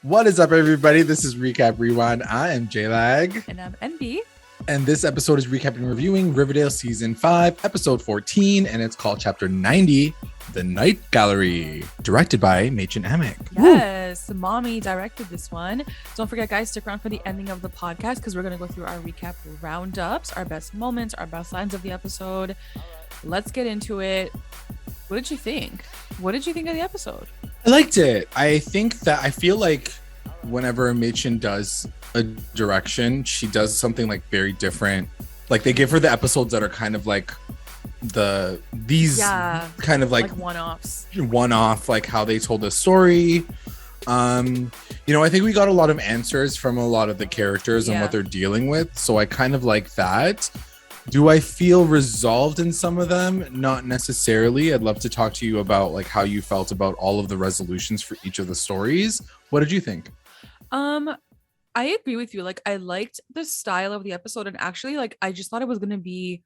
What is up, everybody? This is Recap Rewind. I am J-Lag. And I'm NB. And this episode is recapping and reviewing Riverdale Season 5, Episode 14, and it's called Chapter 90, The Night Gallery, directed by Machen Amick. Yes, Mommy directed this one. Don't forget, guys, stick around for the ending of the podcast because we're going to go through our recap roundups, our best moments, our best lines of the episode. Let's get into it. What did you think? What did you think of the episode? I liked it. I feel like whenever Machen does a direction, she does something like very different. Like they give her the episodes that are kind of like kind of like one-off, like how they told the story. I think we got a lot of answers from a lot of the characters and what they're dealing with. So I kind of like that. Do I feel resolved in some of them? Not necessarily. I'd love to talk to you about like how you felt about all of the resolutions for each of the stories. What did you think? I agree with you. Like, I liked the style of the episode, and actually, like, I just thought it was gonna be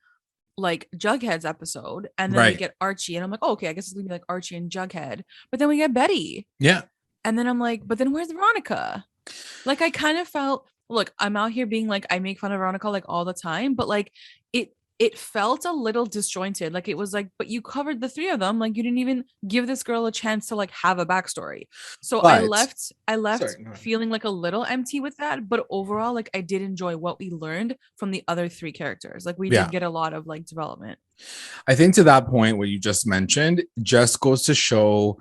like Jughead's episode, and then we get Archie, and I'm like, oh, okay, I guess it's gonna be like Archie and Jughead, but then we get Betty. Yeah. And then I'm like, but then where's Veronica? Like, I kind of felt, look, I'm out here being like, I make fun of Veronica like all the time, but like it felt a little disjointed. Like it was like, but you covered the three of them. Like you didn't even give this girl a chance to like have a backstory. So I left feeling like a little empty with that. But overall, like I did enjoy what we learned from the other three characters. Like we did get a lot of like development. I think to that point, what you just mentioned just goes to show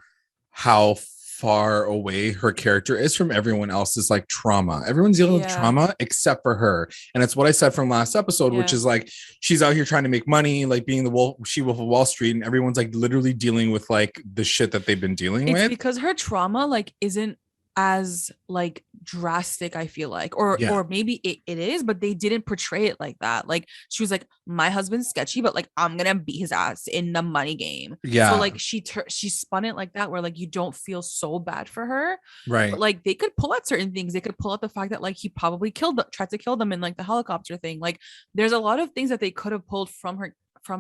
how far away her character is from everyone else's like trauma. Everyone's dealing with trauma except for her. And it's what I said from last episode, which is like she's out here trying to make money, like being the she-wolf of Wall Street, and everyone's like literally dealing with like the shit that they've been dealing with. Because her trauma like isn't as like drastic, I feel like, or maybe it is, but they didn't portray it like that. Like she was like, my husband's sketchy, but like I'm gonna beat his ass in the money game. So like she spun it like that, where like you don't feel so bad for her, right? But like they could pull out certain things. They could pull out the fact that like he probably tried to kill them in like the helicopter thing. Like there's a lot of things that they could have pulled from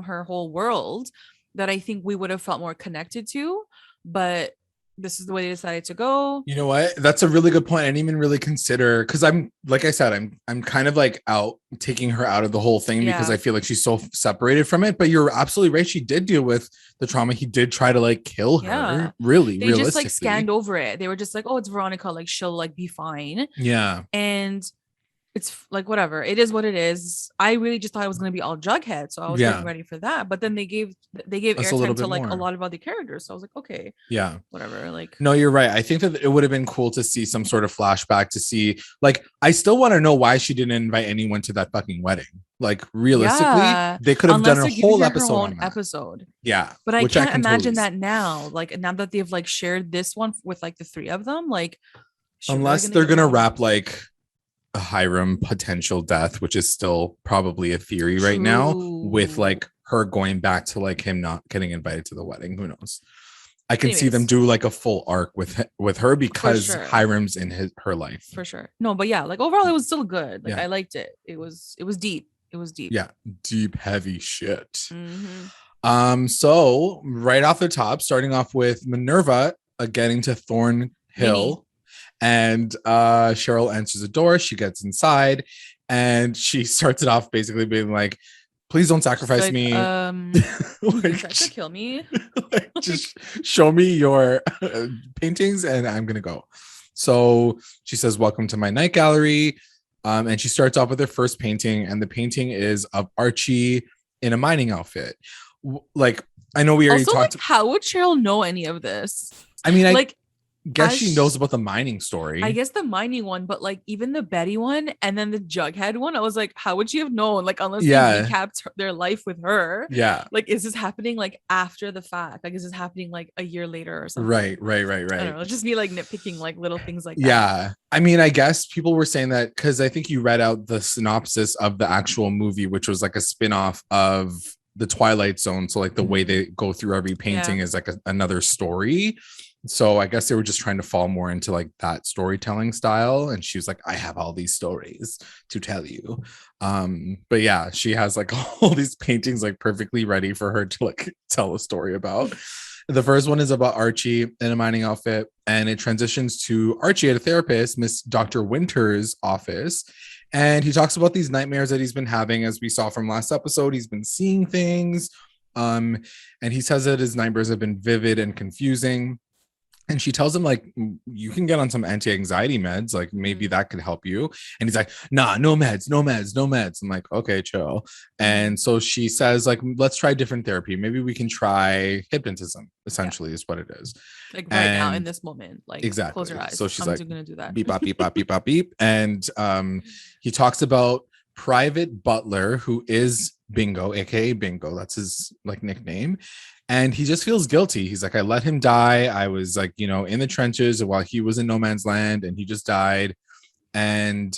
her whole world that I think we would have felt more connected to, but this is the way they decided to go. You know what? That's a really good point. I didn't even really consider, because I'm like I said, I'm kind of like taking her out of the whole thing because I feel like she's so separated from it. But you're absolutely right. She did deal with the trauma. He did try to like kill her. Really, they just like scanned over it. They were just like, oh, it's Veronica. Like she'll like be fine. Yeah. And it's like whatever, it is what it is. I really just thought it was going to be all Jughead, so I was getting ready for that, but then they gave airtime to like a lot of other characters, so I was like, okay, whatever. Like, no, you're right. I think that it would have been cool to see some sort of flashback to see, like, I still want to know why she didn't invite anyone to that fucking wedding. Like realistically, they could have done a whole episode. Yeah, but I can't imagine that now. Like now that they've like shared this one with like the three of them, like unless they're gonna wrap like a Hiram potential death, which is still probably a theory right now, with like her going back to like him not getting invited to the wedding. Who knows? I can see them do like a full arc with her because Hiram's in her life for sure. No, but yeah, like overall it was still good. Like I liked it. It was deep. It was deep. Yeah, deep, heavy shit. Mm-hmm. So right off the top, starting off with Minerva getting to Thornhill. And Cheryl answers the door. She gets inside and she starts it off basically being like, please don't sacrifice me. Like, try to kill me. Like, just show me your paintings and I'm gonna go. So she says, welcome to my night gallery. And she starts off with her first painting, and the painting is of Archie in a mining outfit. Like, I know we already talked. Like, how would Cheryl know any of this? I mean, like, guess she knows about the mining story. I guess the mining one, but like even the Betty one and then the Jughead one, I was like, how would she have known? Like, unless they recapped their life with her. Yeah. Like, is this happening like after the fact? Like, is this happening like a year later or something? Right. I don't know. Just be like nitpicking like little things like that. Yeah. I mean, I guess people were saying that because I think you read out the synopsis of the actual movie, which was like a spin-off of the Twilight Zone. So like the way they go through every painting is like another story. So I guess they were just trying to fall more into like that storytelling style. And she was like, I have all these stories to tell you. But yeah, she has like all these paintings like perfectly ready for her to like tell a story about. The first one is about Archie in a mining outfit, and it transitions to Archie at a therapist, Miss Dr. Winter's office. And he talks about these nightmares that he's been having. As we saw from last episode, he's been seeing things. And he says that his nightmares have been vivid and confusing. And she tells him, like, you can get on some anti-anxiety meds, like maybe that could help you. And he's like, nah, no meds, no meds, no meds. I'm like, okay, chill. And so she says, like, let's try different therapy. Maybe we can try hypnotism, essentially, is what it is. Like right now in this moment, like exactly. Close your eyes. So she's like, gonna do that. Beep, bop, beep, bop, beep, bop, beep. And he talks about Private Butler, who is Bingo, aka Bingo. That's his like nickname. And he just feels guilty. He's like, I let him die. I was like, you know, in the trenches while he was in no man's land, and he just died. And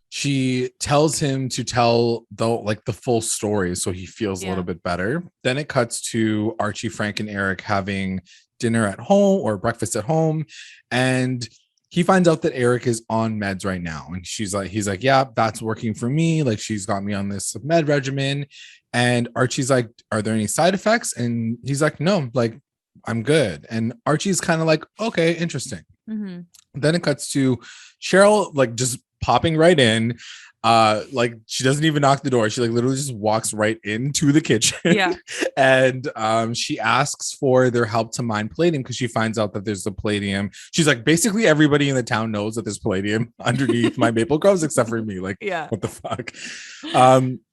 she tells him to tell the full story so he feels a little bit better. Then it cuts to Archie, Frank, and Eric having dinner at home or breakfast at home. And he finds out that Eric is on meds right now. And he's like, yeah, that's working for me. Like, she's got me on this med regimen. And Archie's like, are there any side effects? And he's like, no, like, I'm good. And Archie's kind of like, okay, interesting. Mm-hmm. Then it cuts to Cheryl, like, just popping right in. Like, she doesn't even knock the door. She like literally just walks right into the kitchen. Yeah. And she asks for their help to mine palladium because she finds out that there's the palladium. She's like, basically everybody in the town knows that there's palladium underneath my maple groves except for me. Like, yeah, what the fuck?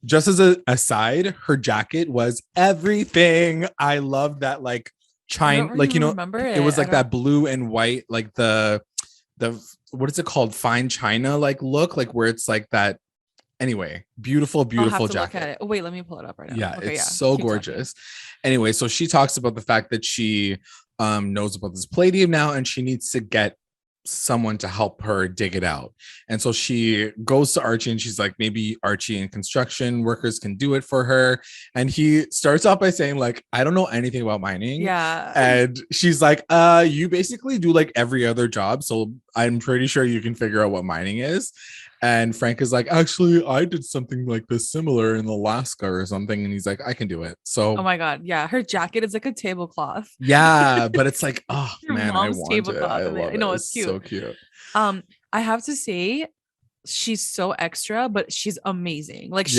Just as an aside, her jacket was everything. I love that, like, chine, like, you know, it was like that blue and white, like the what is it called, fine china like look, like where it's like that. Anyway, beautiful jacket. Look at it. Oh, wait, let me pull it up right now. Yeah, okay, it's so gorgeous. Anyway, so she talks about the fact that she knows about this palladium now, and she needs to get someone to help her dig it out. And so she goes to Archie, and she's like, maybe Archie and construction workers can do it for her. And he starts off by saying, like, I don't know anything about mining. Yeah. And she's like, you basically do like every other job, so I'm pretty sure you can figure out what mining is. And Frank is like, actually, I did something like this similar in Alaska or something. And he's like, I can do it. So, oh my God. Yeah. Her jacket is like a tablecloth. Yeah. But it's like, oh man, I want tablecloth. it. I know, it's cute. So cute. I have to say, she's so extra, but she's amazing. Like,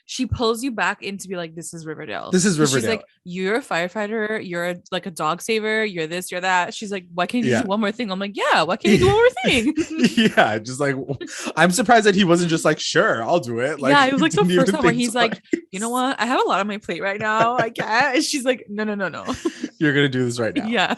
she pulls you back in to be like, this is Riverdale. This is Riverdale. She's like, you're a firefighter, you're like a dog saver, you're this, you're that. She's like, why can't you do one more thing? I'm like, yeah, why can't you do one more thing? Yeah, just like, I'm surprised that he wasn't just like, sure, I'll do it. Like, yeah, it was like the first time where he's like, you know what, I have a lot on my plate right now, I can't. And she's like, no. You're gonna do this right now. Yeah.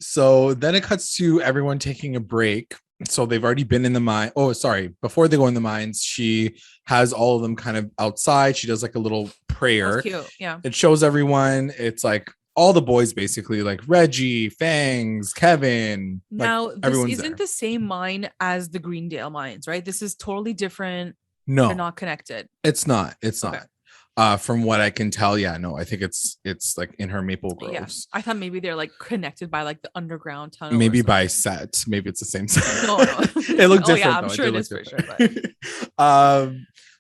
So then it cuts to everyone taking a break. So they've already been in the mine. Oh, sorry. Before they go in the mines, she has all of them kind of outside. She does like a little prayer. That's cute. Yeah. It shows everyone. It's like all the boys, basically, like Reggie, Fangs, Kevin. Now, like, this isn't the same mine as the Greendale mines, right? This is totally different. No, they're not connected. It's not. From what I can tell, yeah, no, I think it's like in her maple groves. Yeah. I thought maybe they're like connected by like the underground tunnel. Maybe by set. Maybe it's the same set. No. It looked different. Yeah, I'm sure it is for sure. But...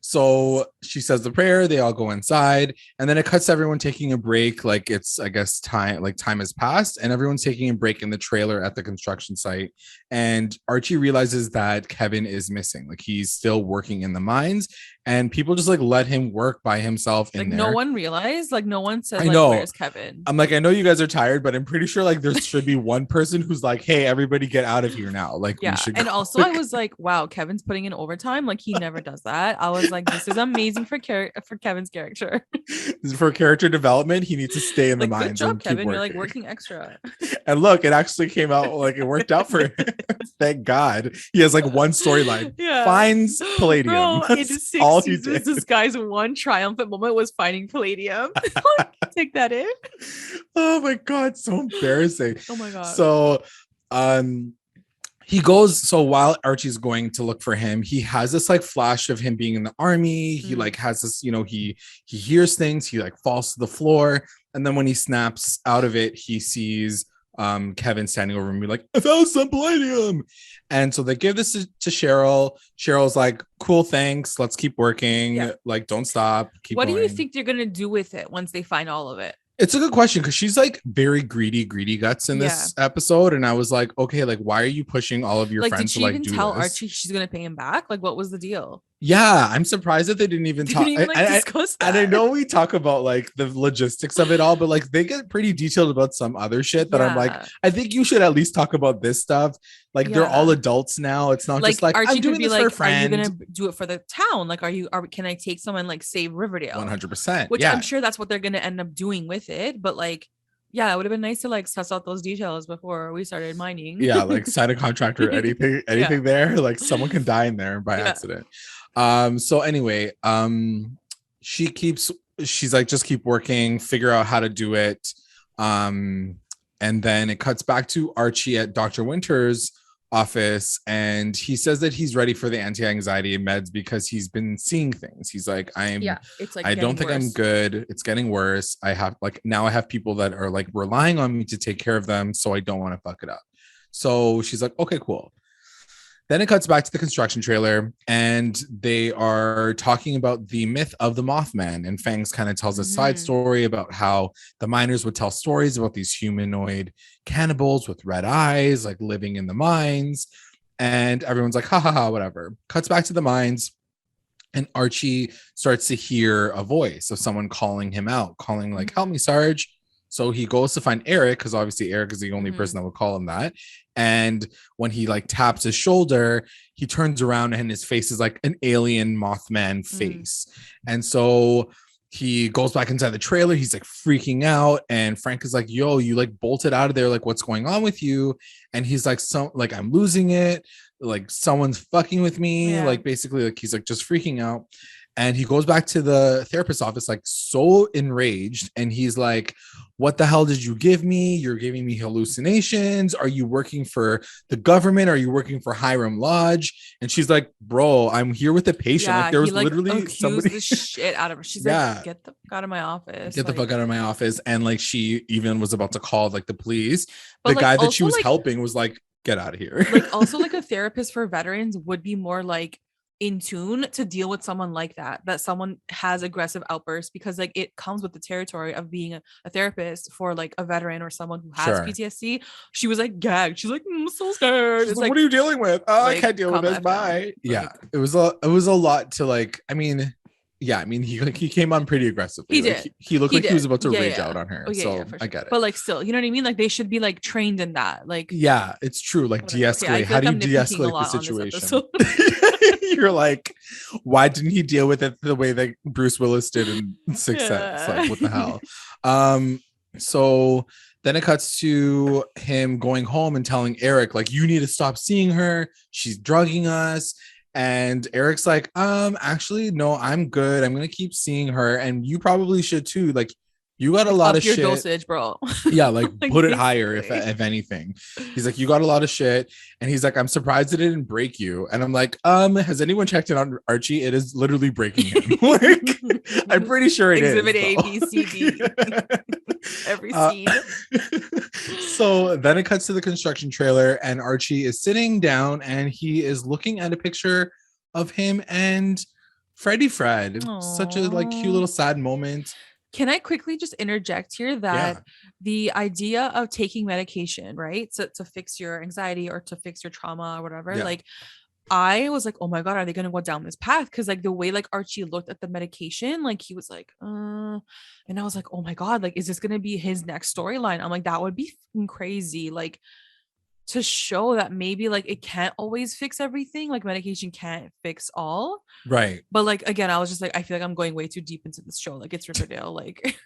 So she says the prayer, they all go inside, and then it cuts to everyone taking a break. Like, it's, I guess, time has passed, and everyone's taking a break in the trailer at the construction site. And Archie realizes that Kevin is missing. Like, he's still working in the mines, and people just like let him work by himself in there. No one realized, like, no one said, like, where's Kevin? I'm like, I know you guys are tired, but I'm pretty sure like there should be one person who's like, hey, everybody get out of here now. Like, yeah. We should and also I was like, wow, Kevin's putting in overtime. Like, he never does that. I was like, this is amazing for Kevin's character. For character development, he needs to stay in the mines. Good job, Kevin. You're like working extra. And look, it actually came out, like, it worked out for him. Thank God. He has like one storyline. Yeah. Finds palladium. Bro, that's all he did. This guy's one triumphant moment was finding palladium. Take that in. Oh my God, so embarrassing. Oh my God. So he goes, so while Archie's going to look for him, he has this like flash of him being in the army. He like has this, you know, he hears things, he like falls to the floor, and then when he snaps out of it, he sees Kevin standing over me like, I found some palladium. And so they give this to Cheryl. Cheryl's like, cool, thanks, let's keep working. Like, don't stop, keep what going. do you think they're gonna do with it once they find all of it? It's a good question because she's like very greedy guts in Yeah. this episode. And I was like, okay, like, why are you pushing all of your Like, did friends to she like even do tell this? Archie she's gonna pay him back? Like, what was the deal? Yeah, I'm surprised that they didn't even talk. Didn't even like discuss that. And I know we talk about like the logistics of it all, but like they get pretty detailed about some other shit that I'm like, I think you should at least talk about this stuff. Like they're all adults now. It's not like, just like Archie I'm doing could be this like, for a friend. are you gonna do it for the town? Like, can I take someone like save Riverdale? 100%. Which I'm sure that's what they're gonna end up doing with it. But like, yeah, it would have been nice to like suss out those details before we started mining. Yeah, like sign a contract or anything there. Like someone can die in there by accident. So anyway, she's like, just keep working, figure out how to do it. And then it cuts back to Archie at Dr. Winter's office, and he says that he's ready for the anti-anxiety meds because he's been seeing things. He's like, it's like, I don't think I'm good. It's getting worse. I have people that are like relying on me to take care of them, so I don't want to fuck it up. So she's like, okay, cool. Then it cuts back to the construction trailer, and they are talking about the myth of the Mothman. And Fangs kind of tells a side story about how the miners would tell stories about these humanoid cannibals with red eyes, like living in the mines. And everyone's like, ha ha ha, whatever. Cuts back to the mines, and Archie starts to hear a voice of someone calling him out, calling like, help me, Sarge. So he goes to find Eric, because obviously Eric is the only person that would call him that. And when he like taps his shoulder, he turns around and his face is like an alien Mothman face. And so he goes back inside the trailer. He's like freaking out. And Frank is like, yo, you like bolted out of there. Like, what's going on with you? And he's like, I'm losing it. Like someone's fucking with me. Like basically like he's like just freaking out. And he goes back to the therapist's office, like so enraged. And he's like, what the hell did you give me? You're giving me hallucinations. Are you working for the government? Are you working for Hiram Lodge? And she's like, bro, I'm here with a patient. Like there was literally somebody the shit out of her. She's like, get the fuck out of my office. Get the fuck out of my office. And like she even was about to call like the police. The guy that she was helping was like, get out of here. Like also like a therapist for veterans would be more like in tune to deal with someone like that someone has aggressive outbursts, because like it comes with the territory of being a therapist for like a veteran or someone who has PTSD. She was like gagged. She's like, I'm so scared. It's like, what are you dealing with? I can't deal with this. Bye. Yeah, it was a lot to like, I mean, he came on pretty aggressively. He did. He looked like he was about to rage out on her. Sure. I get it. But like still, you know what I mean? Like they should be like trained in that. Like, yeah, it's true. Like de-escalate. How do you de-escalate the situation? You're like, why didn't he deal with it the way that Bruce Willis did in Sixth Sense? Like, what the hell? So then it cuts to him going home and telling Eric, like, you need to stop seeing her. She's drugging us. And Eric's like, actually, no, I'm good. I'm gonna keep seeing her, and you probably should too. Like, you got a lot of shit. Dosage, bro. Yeah, like put it higher if anything. He's like, you got a lot of shit, and he's like, I'm surprised it didn't break you. And I'm like, has anyone checked in on Archie? It is literally breaking him. Like, I'm pretty sure it Exhibit is. Exhibit A, B, C, D. Every scene. So then it cuts to the construction trailer, and Archie is sitting down, and he is looking at a picture of him and Freddy Fred. Aww. Such a like cute little sad moment. Can I quickly just interject here that the idea of taking medication, right, to fix your anxiety or to fix your trauma or whatever, like I was like, oh my God, are they going to go down this path? Because like the way like Archie looked at the medication, like he was like, and I was like, oh my God, like, is this going to be his next storyline? I'm like, that would be crazy. Like, to show that maybe like it can't always fix everything, like medication can't fix all, right? But like again, I was just like, I feel like I'm going way too deep into this show. Like it's Riverdale. Like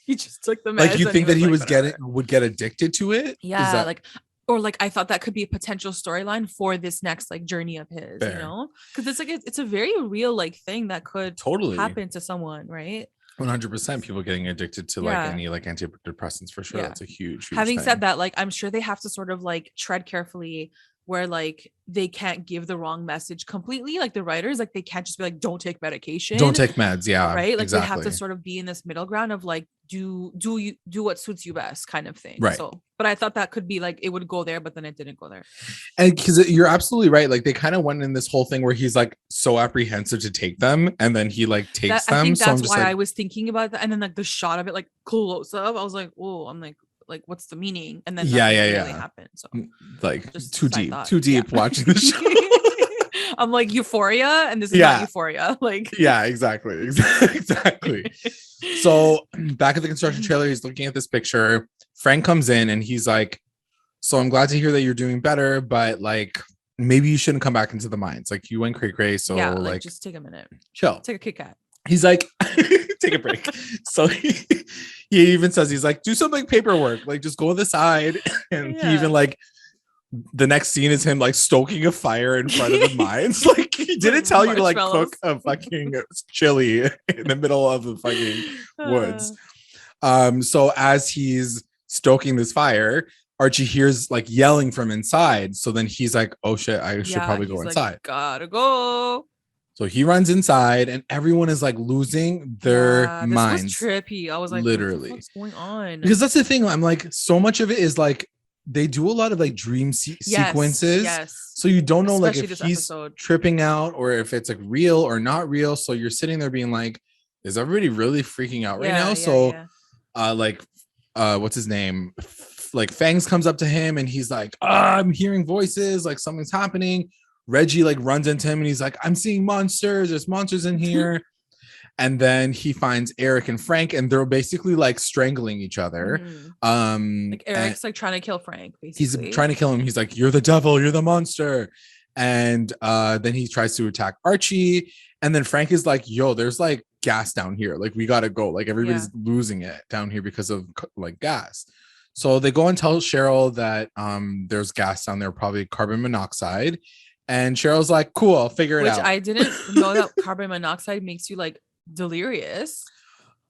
he just took the meds. Like you think that he would get addicted to it? Yeah, like, or like I thought that could be a potential storyline for this next like journey of his. Fair. You know, because it's like it's a very real like thing that could totally happen to someone, right? 100% people getting addicted to like any like antidepressants for sure. That's a huge Having thing. said that, like I'm sure they have to sort of like tread carefully where like they can't give the wrong message completely. Like the writers, like they can't just be like, don't take medication. Don't take meds. Yeah. Right. Like exactly. they have to sort of be in this middle ground of like, do what suits you best kind of thing. Right. So, but I thought that could be like, it would go there, but then it didn't go there. And because you're absolutely right. Like they kind of went in this whole thing where he's like so apprehensive to take them. And then he like takes them. I think that's so why I was thinking about that. And then like the shot of it, like close up, I was like, oh, I'm like, what's the meaning? And then really happened. So like just too deep watching the show. I'm like Euphoria, and this is not Euphoria. Like exactly. So back at the construction trailer, he's looking at this picture. Frank comes in and he's like, so I'm glad to hear that you're doing better, but like maybe you shouldn't come back into the mines. Like you went cray. So like just take a minute. Chill. Take a Kit Kat. He's like, take a break. So he even says, he's like, do some like paperwork, like just go on the side. And he even like, the next scene is him like stoking a fire in front of the mines. Like he didn't tell you to like cook a fucking chili in the middle of the fucking woods. So as he's stoking this fire, Archie hears like yelling from inside. So then he's like, oh shit, I should probably go inside. Like, gotta go. So he runs inside and everyone is like losing their minds. This was trippy. I was like, literally, what's going on? Because that's the thing. I'm like, so much of it is like they do a lot of like dream sequences. Yes. So you don't know especially like if he's tripping out or if it's like real or not real. So you're sitting there being like, is everybody really freaking out right now? What's his name? Like Fangs comes up to him and he's like, I'm hearing voices, like something's happening. Reggie like runs into him and he's like, I'm seeing monsters. There's monsters in here. And then he finds Eric and Frank and they're basically like strangling each other. Like Eric's like trying to kill Frank. Basically. He's trying to kill him. He's like, you're the devil. You're the monster. And then he tries to attack Archie. And then Frank is like, yo, there's like gas down here. Like we got to go. Like everybody's losing it down here because of like gas. So they go and tell Cheryl that there's gas down there, probably carbon monoxide. And Cheryl's like, cool, I'll figure it out. Which I didn't know that carbon monoxide makes you like delirious.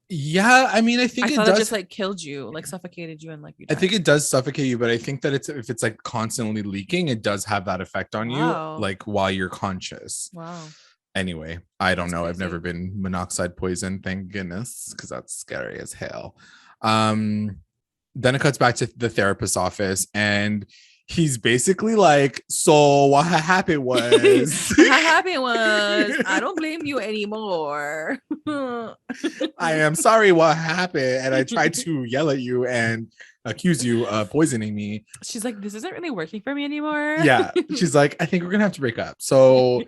Yeah, I mean, I think it does. It just like killed you, like suffocated you, and like you died. I think it does suffocate you, but I think that if it's like constantly leaking, it does have that effect on you, like while you're conscious. Wow. Anyway, I don't know. Crazy. I've never been monoxide poisoned, thank goodness, because that's scary as hell. Then it cuts back to the therapist's office and he's basically like, so what happened was I don't blame you anymore. I am sorry what happened and I tried to yell at you and accuse you of poisoning me. She's like, this isn't really working for me anymore. Yeah, she's like, I think we're gonna have to break up. So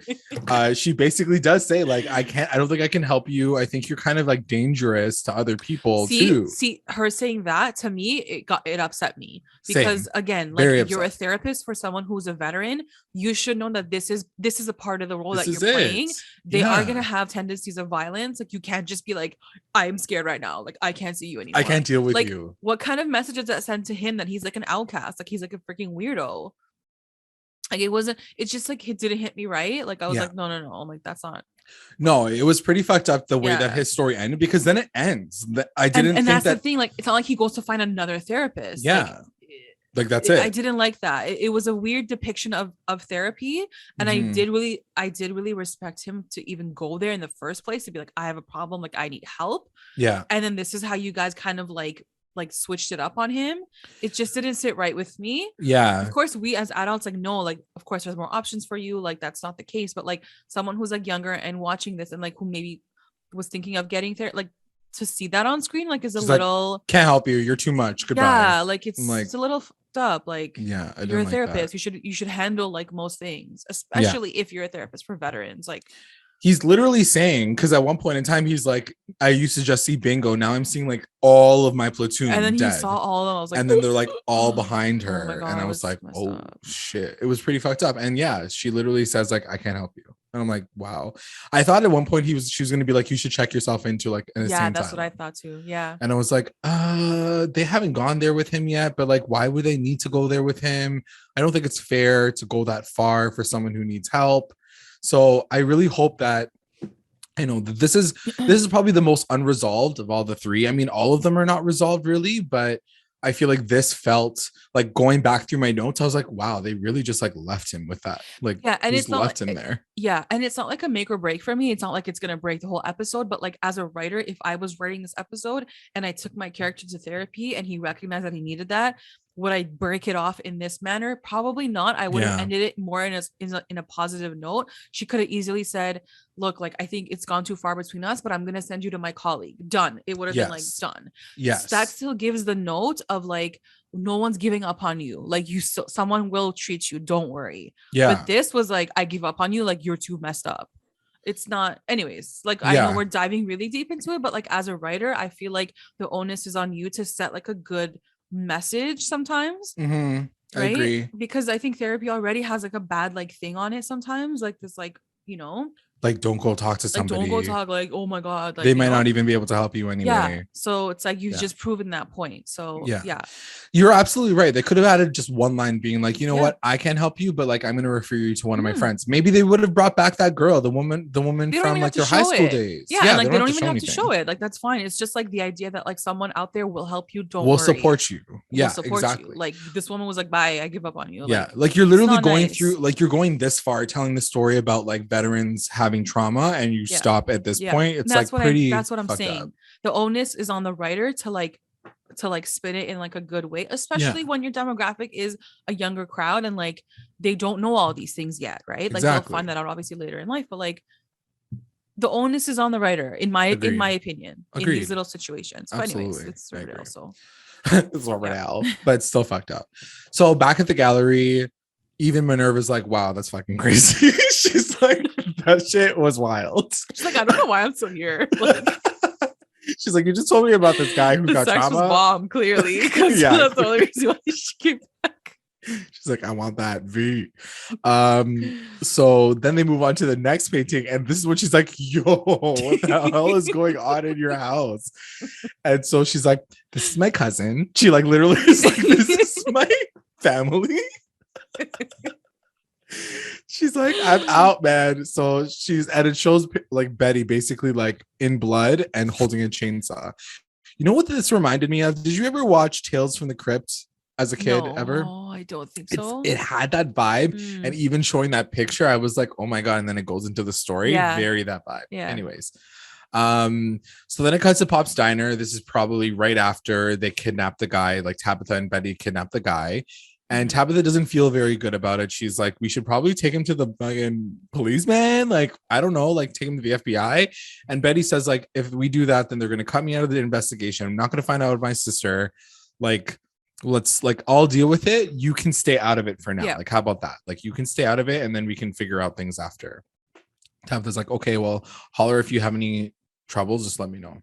she basically does say like, I don't think I can help you. I think you're kind of like dangerous to other people too. See, her saying that to me, it upset me because again, like you're a therapist for someone who's a veteran. You should know that this is a part of the role that you're playing. They are gonna have tendencies of violence. Like you can't just be like, I'm scared right now. Like I can't see you anymore. I can't deal with you. What kind of messages that sent to him that he's like an outcast, like he's like a freaking weirdo? Like it's just like it didn't hit me right. Like I was like, no, I'm like, that's not. No, it was pretty fucked up the way that his story ended because then it ends. I didn't think that's the thing. Like it's not like he goes to find another therapist. Yeah. Like that's it. I didn't like that. It was a weird depiction of therapy, and I did really respect him to even go there in the first place to be like, I have a problem, like I need help. Yeah. And then this is how you guys kind of like switched it up on him. It just didn't sit right with me. Yeah. Of course, we as adults like no, like of course there's more options for you. Like that's not the case, but like someone who's like younger and watching this and like who maybe was thinking of getting there, like to see that on screen like is a little like, can't help you. You're too much. Goodbye. Yeah, like it's a little up. Like yeah, you're a therapist. You should handle like most things, especially if you're a therapist for veterans. Like he's literally saying, because at one point in time he's like, I used to just see Bingo, now I'm seeing like all of my platoon and then dead. He saw all of them. I was like, and then they're like all behind her. God, and I was like, oh shit, it was pretty fucked up. And yeah, she literally says like, I can't help you. And I'm like, wow. I thought at one point she was gonna be like, you should check yourself into like an insane that's time. what I thought too. Yeah. And I was like, they haven't gone there with him yet, but like why would they need to go there with him? I don't think it's fair to go that far for someone who needs help. So I really hope that I know that this is probably the most unresolved of all the three. I mean, all of them are not resolved really, but I feel like this felt like, going back through my notes, I was like, wow, they really just like left him with that. Like, yeah, and just it's not left him there. yeah, and it's not like a make or break for me. It's not like it's gonna break the whole episode, but like as a writer, if I was writing this episode and I took my character to therapy and he recognized that he needed that, would I break it off in this manner? Probably not. I would have ended it more in a positive note. She could have easily said, look, like I think it's gone too far between us, but I'm gonna send you to my colleague. Done. It would have been like done. Yes. That still gives the note of like, no one's giving up on you. Like someone will treat you. Don't worry. Yeah. But this was like, I give up on you. Like you're too messed up. It's not. Anyways, like I know we're diving really deep into it, but like as a writer, I feel like the onus is on you to set like a good message sometimes. Mm-hmm. I Right? agree. Because I think therapy already has like a bad like thing on it sometimes. Like this, like, you know, like don't go talk to somebody. Like don't go talk. Like, oh my god, like, they might not even be able to help you anyway. Yeah. So it's like you've just proven that point. So yeah, you're absolutely right. They could have added just one line being like, you know what, I can't help you, but like I'm gonna refer you to one of my friends. Maybe they would have brought back that girl, the woman from like their high school days. Yeah, and like they don't even have to show it. Like that's fine. It's just like the idea that like someone out there will help you. Don't worry. Support you. Yeah, support exactly. You. Like this woman was like, bye, I give up on you. Yeah, like you're literally going through, like you're going this far telling the story about like veterans having trauma, and you stop at this point. It's like pretty. That's what I'm saying. Up. The onus is on the writer to like spin it in like a good way, especially when your demographic is a younger crowd and like they don't know all these things yet, right? Like they'll find that out obviously later in life, but like the onus is on the writer, in my opinion. Agreed. In these little situations. But anyways, it's Riverdale, so it's Riverdale, but it's still fucked up. So back at the gallery, even Minerva's like, wow, that's fucking crazy. She's like, that shit was wild. She's like, I don't know why I'm still here. Like, she's like, you just told me about this guy who got sex trauma. Was bomb, clearly. Because that's the only reason why she came back. She's like, I want that V. So then they move on to the next painting, and this is when she's like, yo, what the hell is going on in your house? And so she's like, this is my cousin. She like literally is like, this is my family. She's like, I'm out, man. So and it shows like Betty basically like in blood and holding a chainsaw. You know what this reminded me of? Did you ever watch Tales from the Crypt as a kid? Ever? No, I don't think so. It had that vibe, and even showing that picture, I was like, oh my god. And then it goes into the story, very that vibe. Anyways, so then it cuts to Pop's diner. This is probably right after they kidnap the guy, like Tabitha and Betty kidnap the guy. And Tabitha doesn't feel very good about it. She's like, we should probably take him to the fucking policeman. Like, I don't know, like take him to the FBI. And Betty says, like, if we do that, then they're going to cut me out of the investigation. I'm not going to find out with my sister. Like, let's like, I'll deal with it. You can stay out of it for now. Yeah. Like, how about that? Like, you can stay out of it and then we can figure out things after. Tabitha's like, okay, well, holler if you have any troubles, just let me know.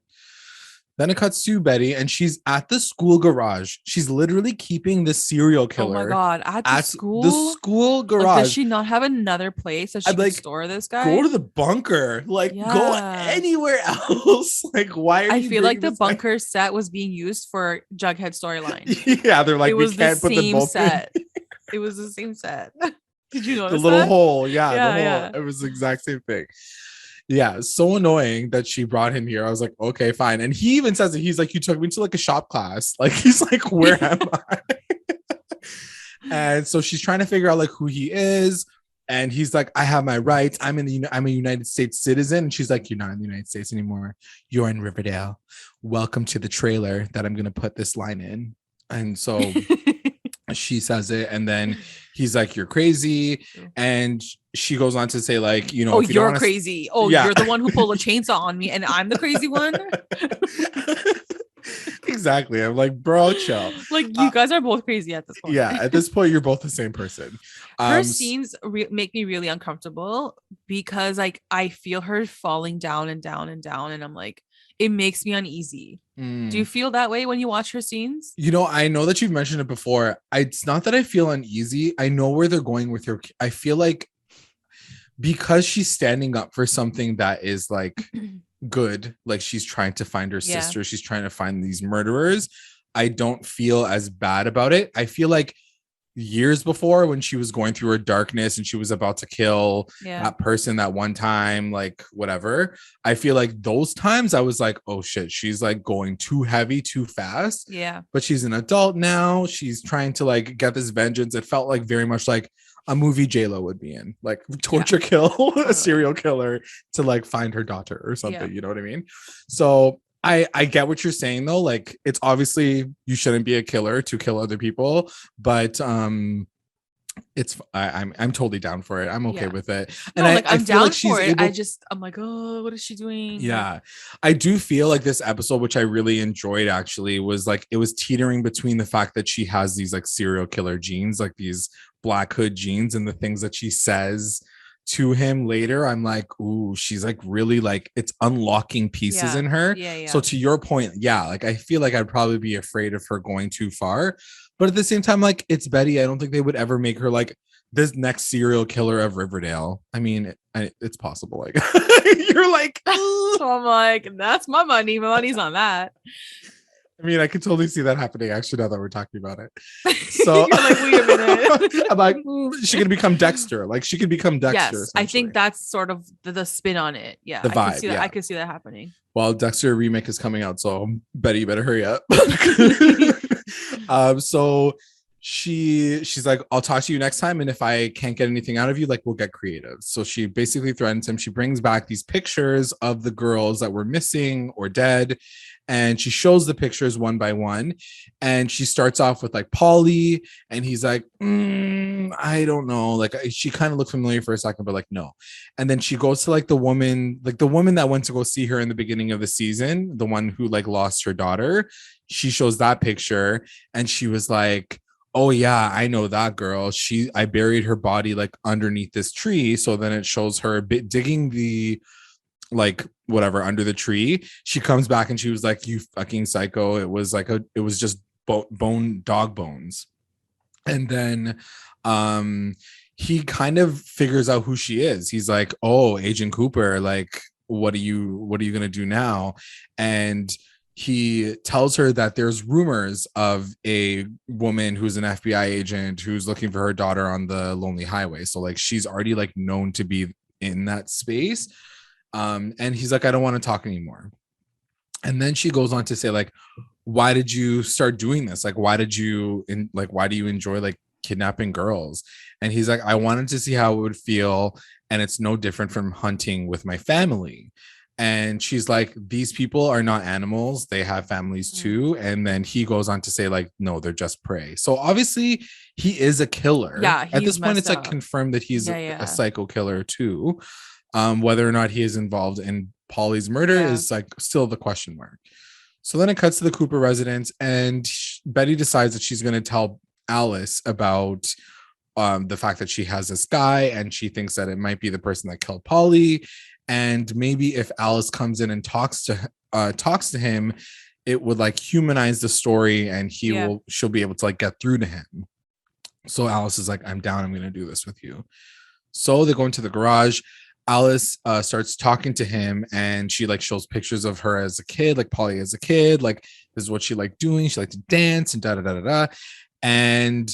Then it cuts to Betty, and she's at the school garage. She's literally keeping the serial killer. Oh my god! At the school? The school garage. Like, does she not have another place that she can store this guy? Go to the bunker. Like, go anywhere else. Like, why? I feel like the bunker set was being used for Jughead storyline. Yeah, they're like, we can't put them both set. It was the same set. Did you notice the little that? hole? Yeah, the hole. Yeah. It was the exact same thing. Yeah, so annoying that she brought him here. I was like, okay, fine. And he even says it. He's like, you took me to like a shop class. Like, he's like, where am I? And so she's trying to figure out like who he is. And he's like, I have my rights. I'm a United States citizen. And she's like, you're not in the United States anymore. You're in Riverdale. Welcome to the trailer that I'm going to put this line in. And so she says it, and then he's like, you're crazy. And she goes on to say, like, you know, oh, you're crazy. Oh, yeah. You're the one who pulled a chainsaw on me and I'm the crazy one. Exactly. I'm like, bro, chill. Like, you guys are both crazy at this point. Yeah, at this point you're both the same person. Her scenes make me really uncomfortable because like I feel her falling down and down and down, and I'm like, it makes me uneasy. Do you feel that way when you watch her scenes? You know, I know that you've mentioned it before. It's not that I feel uneasy. I know where they're going with her. I feel like because she's standing up for something that is like good, like she's trying to find her sister, she's trying to find these murderers, I don't feel as bad about it. I feel like years before when she was going through her darkness and she was about to kill that person that one time, like whatever. I feel like those times I was like, oh shit, she's like going too heavy, too fast. Yeah. But she's an adult now. She's trying to like get this vengeance. It felt like very much like a movie J-Lo would be in, like torture kill a serial killer to like find her daughter or something. You know what I mean? So I get what you're saying though. Like, it's obviously you shouldn't be a killer to kill other people, but it's I'm totally down for it. I'm okay with it. And no, like, I'm down like for it. I'm like, oh, what is she doing? Yeah. I do feel like this episode, which I really enjoyed actually, was like it was teetering between the fact that she has these like serial killer genes, like these Black Hood genes, and the things that she says to him later. I'm like, ooh, she's like really like it's unlocking pieces in her. So to your point, like I feel like I'd probably be afraid of her going too far, but at the same time, like, it's Betty. I don't think they would ever make her like this next serial killer of Riverdale. I mean, it's possible. Like you're like, so I'm like, that's my money. My money's on that. I mean, I could totally see that happening actually now that we're talking about it. So you're like, wait a minute. I'm like, she could become Dexter. Like she could become Dexter. Yes, I think that's sort of the spin on it. Yeah, the vibe. I could see that happening. Well, Dexter remake is coming out, so Betty, you better hurry up. So she's like, I'll talk to you next time, and if I can't get anything out of you, like, we'll get creative. So she basically threatens him. She brings back these pictures of the girls that were missing or dead, and she shows the pictures one by one, and she starts off with like Polly, and he's like, I don't know, like she kind of looked familiar for a second, but like no. And then she goes to like the woman that went to go see her in the beginning of the season, the one who like lost her daughter. She shows that picture, and she was like, oh yeah, I know that girl. I buried her body like underneath this tree. So then it shows her digging the like whatever under the tree. She comes back and she was like, you fucking psycho. It was like it was just dog bones. And then he kind of figures out who she is. He's like, oh, Agent Cooper, like what are you gonna do now? And he tells her that there's rumors of a woman who's an FBI agent who's looking for her daughter on the Lonely Highway. So like she's already like known to be in that space. And he's like, I don't want to talk anymore. And then she goes on to say, like, why did you start doing this? Like, why do you enjoy like kidnapping girls? And he's like, I wanted to see how it would feel. And it's no different from hunting with my family. And she's like, these people are not animals. They have families too. And then he goes on to say, like, no, they're just prey. So obviously he is a killer. Yeah. At this point, it's like confirmed that he's a psycho killer too. Whether or not he is involved in Polly's murder is like still the question mark. So then it cuts to the Cooper residence, and Betty decides that she's going to tell Alice about the fact that she has this guy, and she thinks that it might be the person that killed Polly. And maybe if Alice comes in and talks to him, it would like humanize the story, and she'll be able to like get through to him. So Alice is like, I'm down. I'm going to do this with you. So they go into the garage. Alice starts talking to him, and she like shows pictures of her as a kid, like Polly as a kid. Like, this is what she liked doing. She liked to dance and da da da da da. And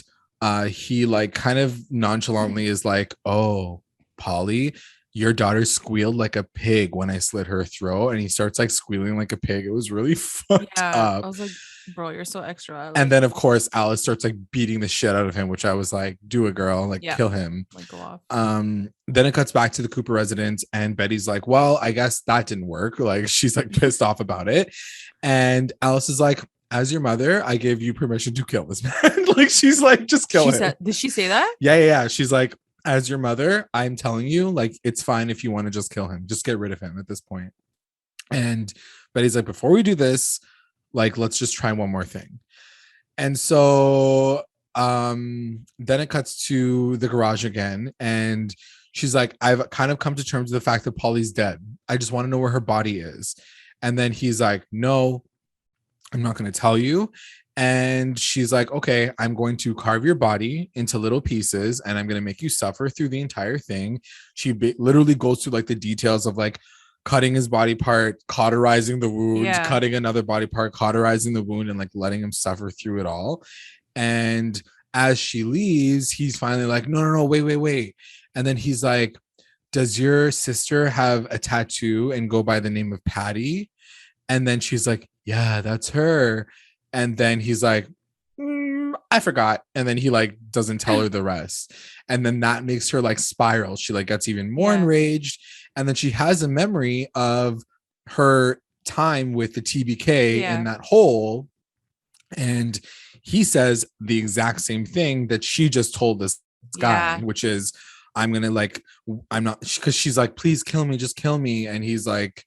he like kind of nonchalantly is like, oh, Polly, your daughter squealed like a pig when I slit her throat. And he starts like squealing like a pig. It was really fucked up. I was like, bro, you're so extra. And then of course Alice starts like beating the shit out of him, which I was like, do it, girl, like kill him. Like, go off. Then it cuts back to the Cooper residence, and Betty's like, well, I guess that didn't work. Like, she's like pissed off about it. And Alice is like, as your mother, I gave you permission to kill this man. Like, she's like, just kill him. Did she say that? Yeah. She's like, as your mother, I'm telling you, like, it's fine if you want to just kill him. Just get rid of him at this point. And Betty's like, before we do this, like, let's just try one more thing. And so then it cuts to the garage again, and she's like, I've kind of come to terms with the fact that Polly's dead. I just want to know where her body is. And then he's like, no, I'm not going to tell you. And she's like, okay, I'm going to carve your body into little pieces, and I'm going to make you suffer through the entire thing. She literally goes through like the details of like cutting his body part, cauterizing the wound, cutting another body part, cauterizing the wound, and like letting him suffer through it all. And as she leaves, he's finally like, no, wait. And then he's like, does your sister have a tattoo and go by the name of Patty? And then she's like, yeah, that's her. And then he's like, I forgot. And then he like doesn't tell her the rest. And then that makes her like spiral. She like gets even more enraged. And then she has a memory of her time with the TBK in that hole. And he says the exact same thing that she just told this guy, which is, I'm gonna like, I'm not, because she's like, please kill me, just kill me. And he's like,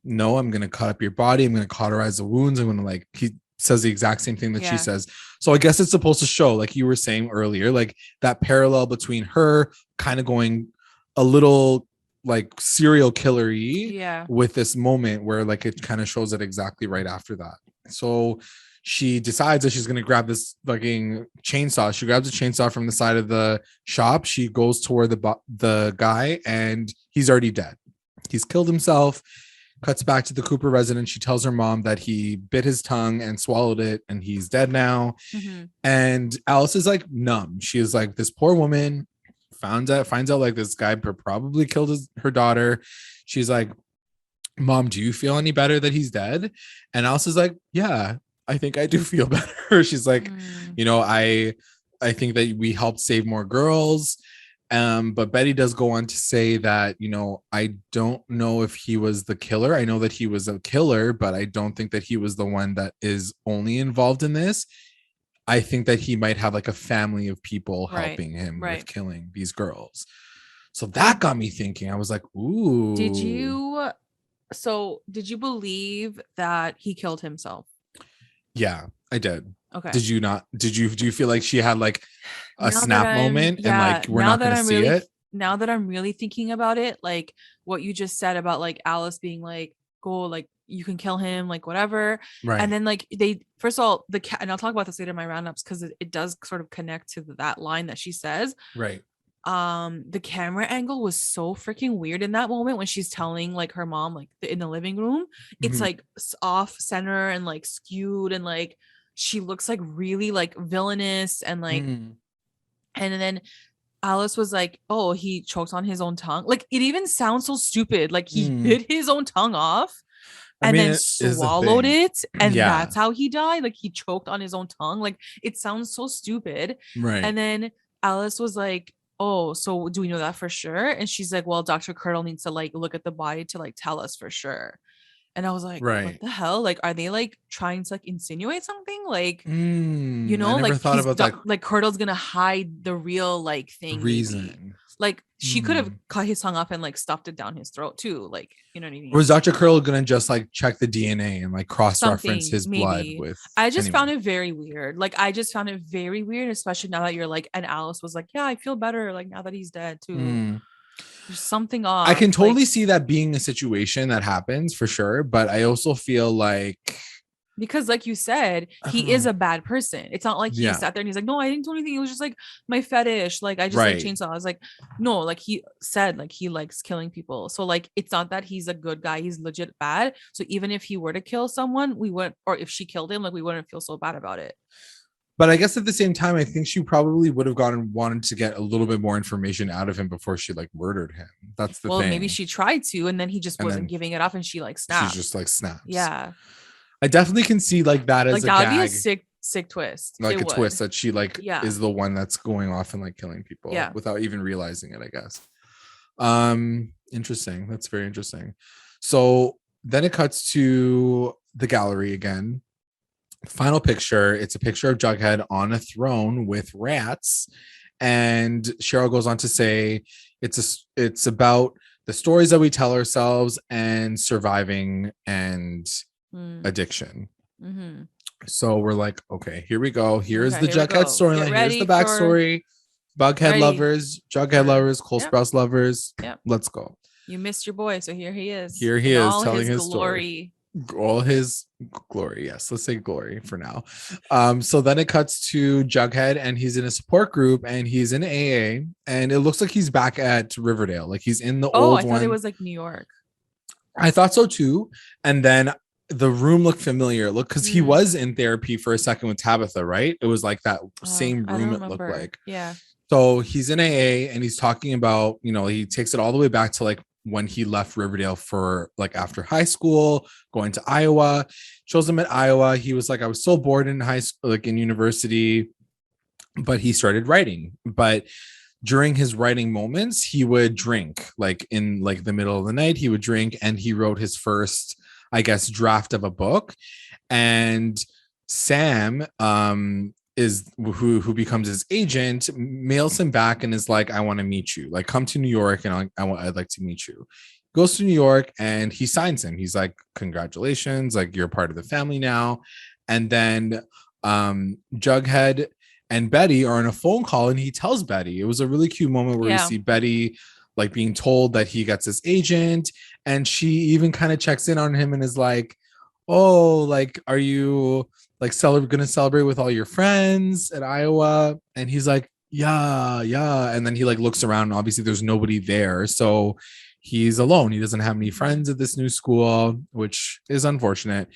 no, I'm gonna cut up your body, I'm gonna cauterize the wounds, I'm gonna like, he says the exact same thing that she says. So I guess it's supposed to show, like you were saying earlier, like that parallel between her kind of going a little like serial killer-y with this moment where like it kind of shows it exactly right after that. So she decides that she's going to grab this fucking chainsaw. She grabs a chainsaw from the side of the shop. She goes toward the guy, and he's already dead. He's killed himself. Cuts back to the Cooper residence. She tells her mom that he bit his tongue and swallowed it, and he's dead now. And Alice is like numb. She is like, this poor woman finds out like this guy probably killed her daughter. She's like, Mom, do you feel any better that he's dead? And Alice is like, yeah, I think I do feel better. She's like, you know, I think that we helped save more girls. But Betty does go on to say that, you know, I don't know if he was the killer. I know that he was a killer, but I don't think that he was the one that is only involved in this. I think that he might have like a family of people helping him with killing these girls. So that got me thinking. I was like, ooh. Did you believe that he killed himself? Yeah, I did. Okay. Did you not? Do you feel like she had like a snap moment and like we're not going to see it? Now that I'm really thinking about it, like what you just said about like Alice being like, go, like you can kill him, like whatever. Right. And then like they, first of all, and I'll talk about this later in my roundups because it does sort of connect to that line that she says. Right. The camera angle was so freaking weird in that moment when she's telling like her mom, like in the living room, it's like off center and like skewed, and like she looks like really like villainous and like and then Alice was like, oh, he choked on his own tongue. Like it even sounds so stupid, like he bit his own tongue off and then swallowed it, and that's how he died. Like he choked on his own tongue. Like it sounds so stupid. Right. And then Alice was like, oh, so do we know that for sure? And she's like, well, Dr. Curdle needs to like look at the body to like tell us for sure. And I was like, what the hell? Like, are they like trying to like insinuate something? Like, you know, like thought about that. Like Curdle's gonna hide the real like thing. Reason. Maybe. Like she could have cut his tongue up and like stuffed it down his throat too. Like, you know what I mean? Or was Dr. Curdle gonna just like check the DNA and like cross-reference his blood with? I just found it very weird. Like I just found it very weird, especially now that you're like, and Alice was like, yeah, I feel better like now that he's dead too. There's something off. I can totally see that being a situation that happens for sure, but I also feel like, because like you said, he is a bad person. It's not like he sat there and he's like, no, I didn't do anything. It was just like my fetish. Like I just like chainsaw. I was like, no, like he said like he likes killing people. So like it's not that he's a good guy. He's legit bad. So even if he were to kill someone, we wouldn't, or if she killed him, like we wouldn't feel so bad about it. But I guess at the same time, I think she probably would have wanted to get a little bit more information out of him before she like murdered him. That's the thing. Well, maybe she tried to, and then he just wasn't giving it up, and she like snapped. She's just like snaps. Yeah. I definitely can see like that as like, a that would gag. Be a sick twist. Like a twist that she like is the one that's going off and like killing people without even realizing it, I guess. Interesting. That's very interesting. So then it cuts to the gallery again. Final picture, it's a picture of Jughead on a throne with rats, and Cheryl goes on to say it's about the stories that we tell ourselves and surviving and addiction. So we're like, okay, here we go. Here's the Jughead storyline. Here's the backstory. Bughead lovers, Jughead lovers, Cole Sprouse lovers. Let's go. You missed your boy, so here he is. Here he is telling his story. All his glory. Yes, let's say glory for now. So then it cuts to Jughead, and he's in a support group, and he's in AA, and it looks like he's back at Riverdale. Like he's in the old one. I thought it was like New York. I thought so too. And then the room looked familiar. Look, because he was in therapy for a second with Tabitha, right? It was like that same room it looked like. Yeah. So he's in AA and he's talking about, he takes it all the way back to like when he left Riverdale for like after high school, going to Iowa. Shows him at Iowa. He was like, I was so bored in high school, like in university, but he started writing. But during his writing moments, he would drink, like in like the middle of the night, he would drink, and he wrote his first, I guess, draft of a book. And Sam is who becomes his agent, mails him back and is like, I want to meet you, like come to New York and I'd like to meet you. Goes to New York and he signs him. He's like, congratulations, like you're part of the family now. And then Jughead and Betty are on a phone call and he tells Betty. It was a really cute moment where you see Betty like being told that he gets this agent, and she even kind of checks in on him and is like, oh, like, are you like gonna celebrate with all your friends at Iowa? And he's like, yeah. And then he like looks around and obviously there's nobody there. So he's alone. He doesn't have any friends at this new school, which is unfortunate.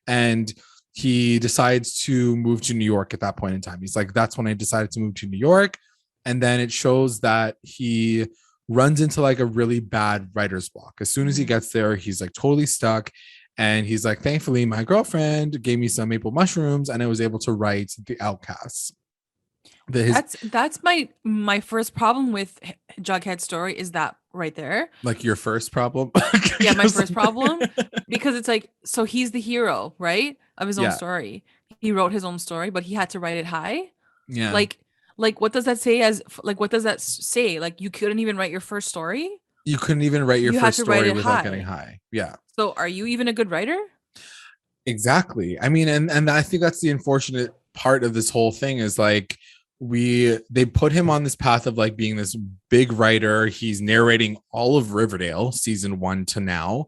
And he decides to move to New York at that point in time. He's like, that's when I decided to move to New York. And then it shows that he runs into like a really bad writer's block. As soon as he gets there, he's like totally stuck. And he's like, thankfully, my girlfriend gave me some maple mushrooms and I was able to write The Outcasts. That's my first problem with Jughead's story is that right there. Like your first problem? Yeah, my first problem. Because it's like, so he's the hero, right? Of his own story. He wrote his own story, but he had to write it high. Yeah. Like what does that say what does that say? Like you couldn't even write your first story? You couldn't even write your first story without getting high. Yeah. So are you even a good writer? Exactly. I mean, and I think that's the unfortunate part of this whole thing is like they put him on this path of like being this big writer. He's narrating all of Riverdale season 1 to now.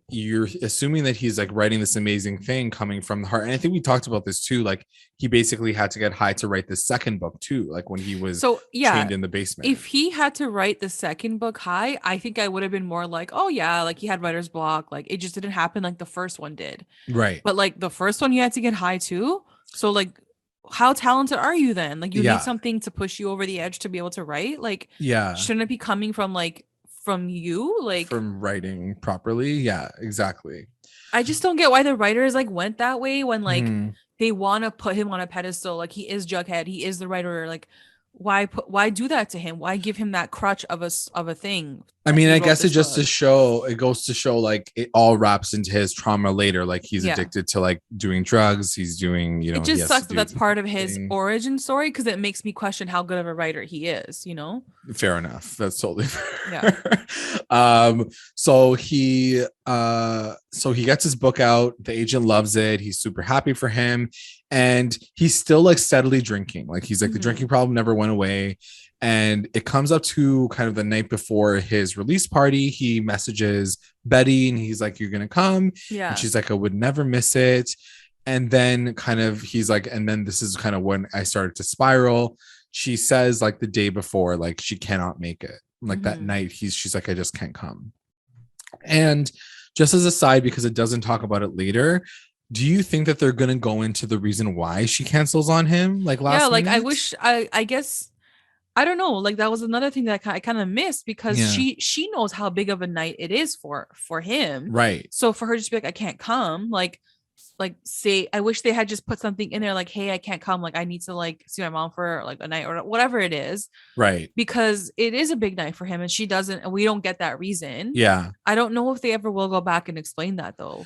You're assuming that he's like writing this amazing thing coming from the heart. And I think we talked about this too. Like he basically had to get high to write the second book too. Like when he was chained in the basement. If he had to write the second book high, I think I would have been more like, oh yeah, like he had writer's block. Like it just didn't happen like the first one did. Right. But like the first one you had to get high too. So like how talented are you then? Like you need something to push you over the edge to be able to write. Like shouldn't it be coming from you, like from writing properly? Yeah, exactly. I just don't get why the writers like went that way when like they want to put him on a pedestal. Like he is Jughead, he is the writer. Like why do that to him? Why give him that crutch of a thing? I mean, I guess it goes to show like it all wraps into his trauma later. Like he's addicted to like doing drugs. He's doing, it just sucks that that's part of his origin story because it makes me question how good of a writer he is, Fair enough. That's totally fair. Yeah. So he gets his book out. The agent loves it. He's super happy for him. And he's still like steadily drinking. Like he's like the drinking problem never went away. And it comes up to kind of the night before his release party. He messages Betty and he's like, you're going to come. Yeah. And she's like, I would never miss it. And then kind of he's like, and then this is kind of when I started to spiral. She says like the day before, like she cannot make it. Like that night, she's like, I just can't come. And just as a side, because it doesn't talk about it later, do you think that they're going to go into the reason why she cancels on him? Like last minute? I wish, I guess, I don't know. Like that was another thing that I kind of missed because she knows how big of a night it is for him. Right. So for her to just be like, I can't come, like say, I wish they had just put something in there like, hey, I can't come. Like I need to like see my mom for like a night or whatever it is. Right. Because it is a big night for him and she doesn't, and we don't get that reason. Yeah. I don't know if they ever will go back and explain that though.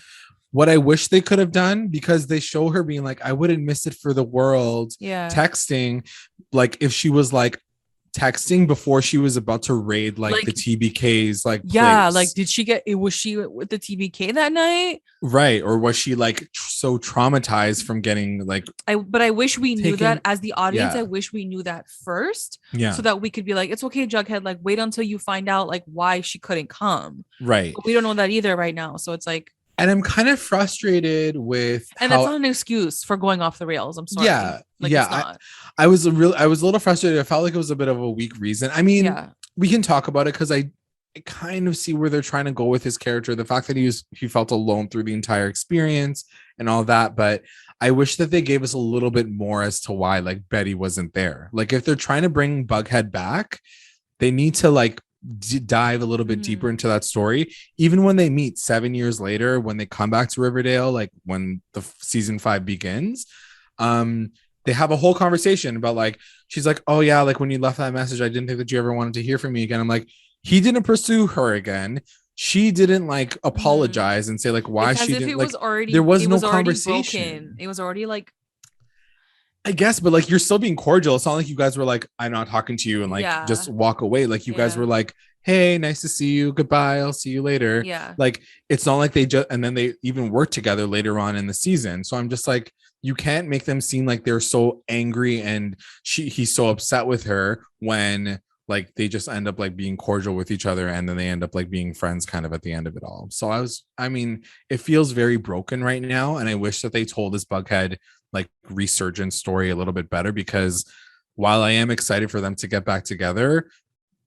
What I wish they could have done, because they show her being like, I wouldn't miss it for the world. Yeah. Texting, like if she was like texting before she was about to raid like the TBK's like place. Like did she get it? Was she with the TBK that night? Right. Or was she like so traumatized from getting like but I wish we knew that as the audience. I wish we knew that first. Yeah. So that we could be like, it's okay, Jughead, like wait until you find out like why she couldn't come. Right. But we don't know that either right now. So it's like, and I'm kind of frustrated with and that's not an excuse for going off the rails. I'm sorry. Yeah. Like, yeah. It's not. I was a little frustrated. I felt like it was a bit of a weak reason. I mean, we can talk about it because kind of see where they're trying to go with his character. The fact that he felt alone through the entire experience and all that. But I wish that they gave us a little bit more as to why like Betty wasn't there. Like if they're trying to bring Bughead back, they need to like dive a little bit deeper into that story. Even when they meet 7 years later, when they come back to Riverdale, like when the season 5 begins, they have a whole conversation about like, she's like, oh yeah, like when you left that message, I didn't think that you ever wanted to hear from me again. I'm like, he didn't pursue her again. She didn't like apologize and say like why because she if didn't it like was already, there was it no was already conversation. broken. It was already like, I guess, but like you're still being cordial. It's not like you guys were like, I'm not talking to you and like just walk away. Like you guys were like, hey, nice to see you. Goodbye. I'll see you later. Yeah. Like it's not like they just, and then they even worked together later on in the season. So I'm just like, you can't make them seem like they're so angry and he's so upset with her when like they just end up like being cordial with each other and then they end up like being friends kind of at the end of it all. So I mean, it feels very broken right now. And I wish that they told this Bughead like resurgence story a little bit better, because while I am excited for them to get back together,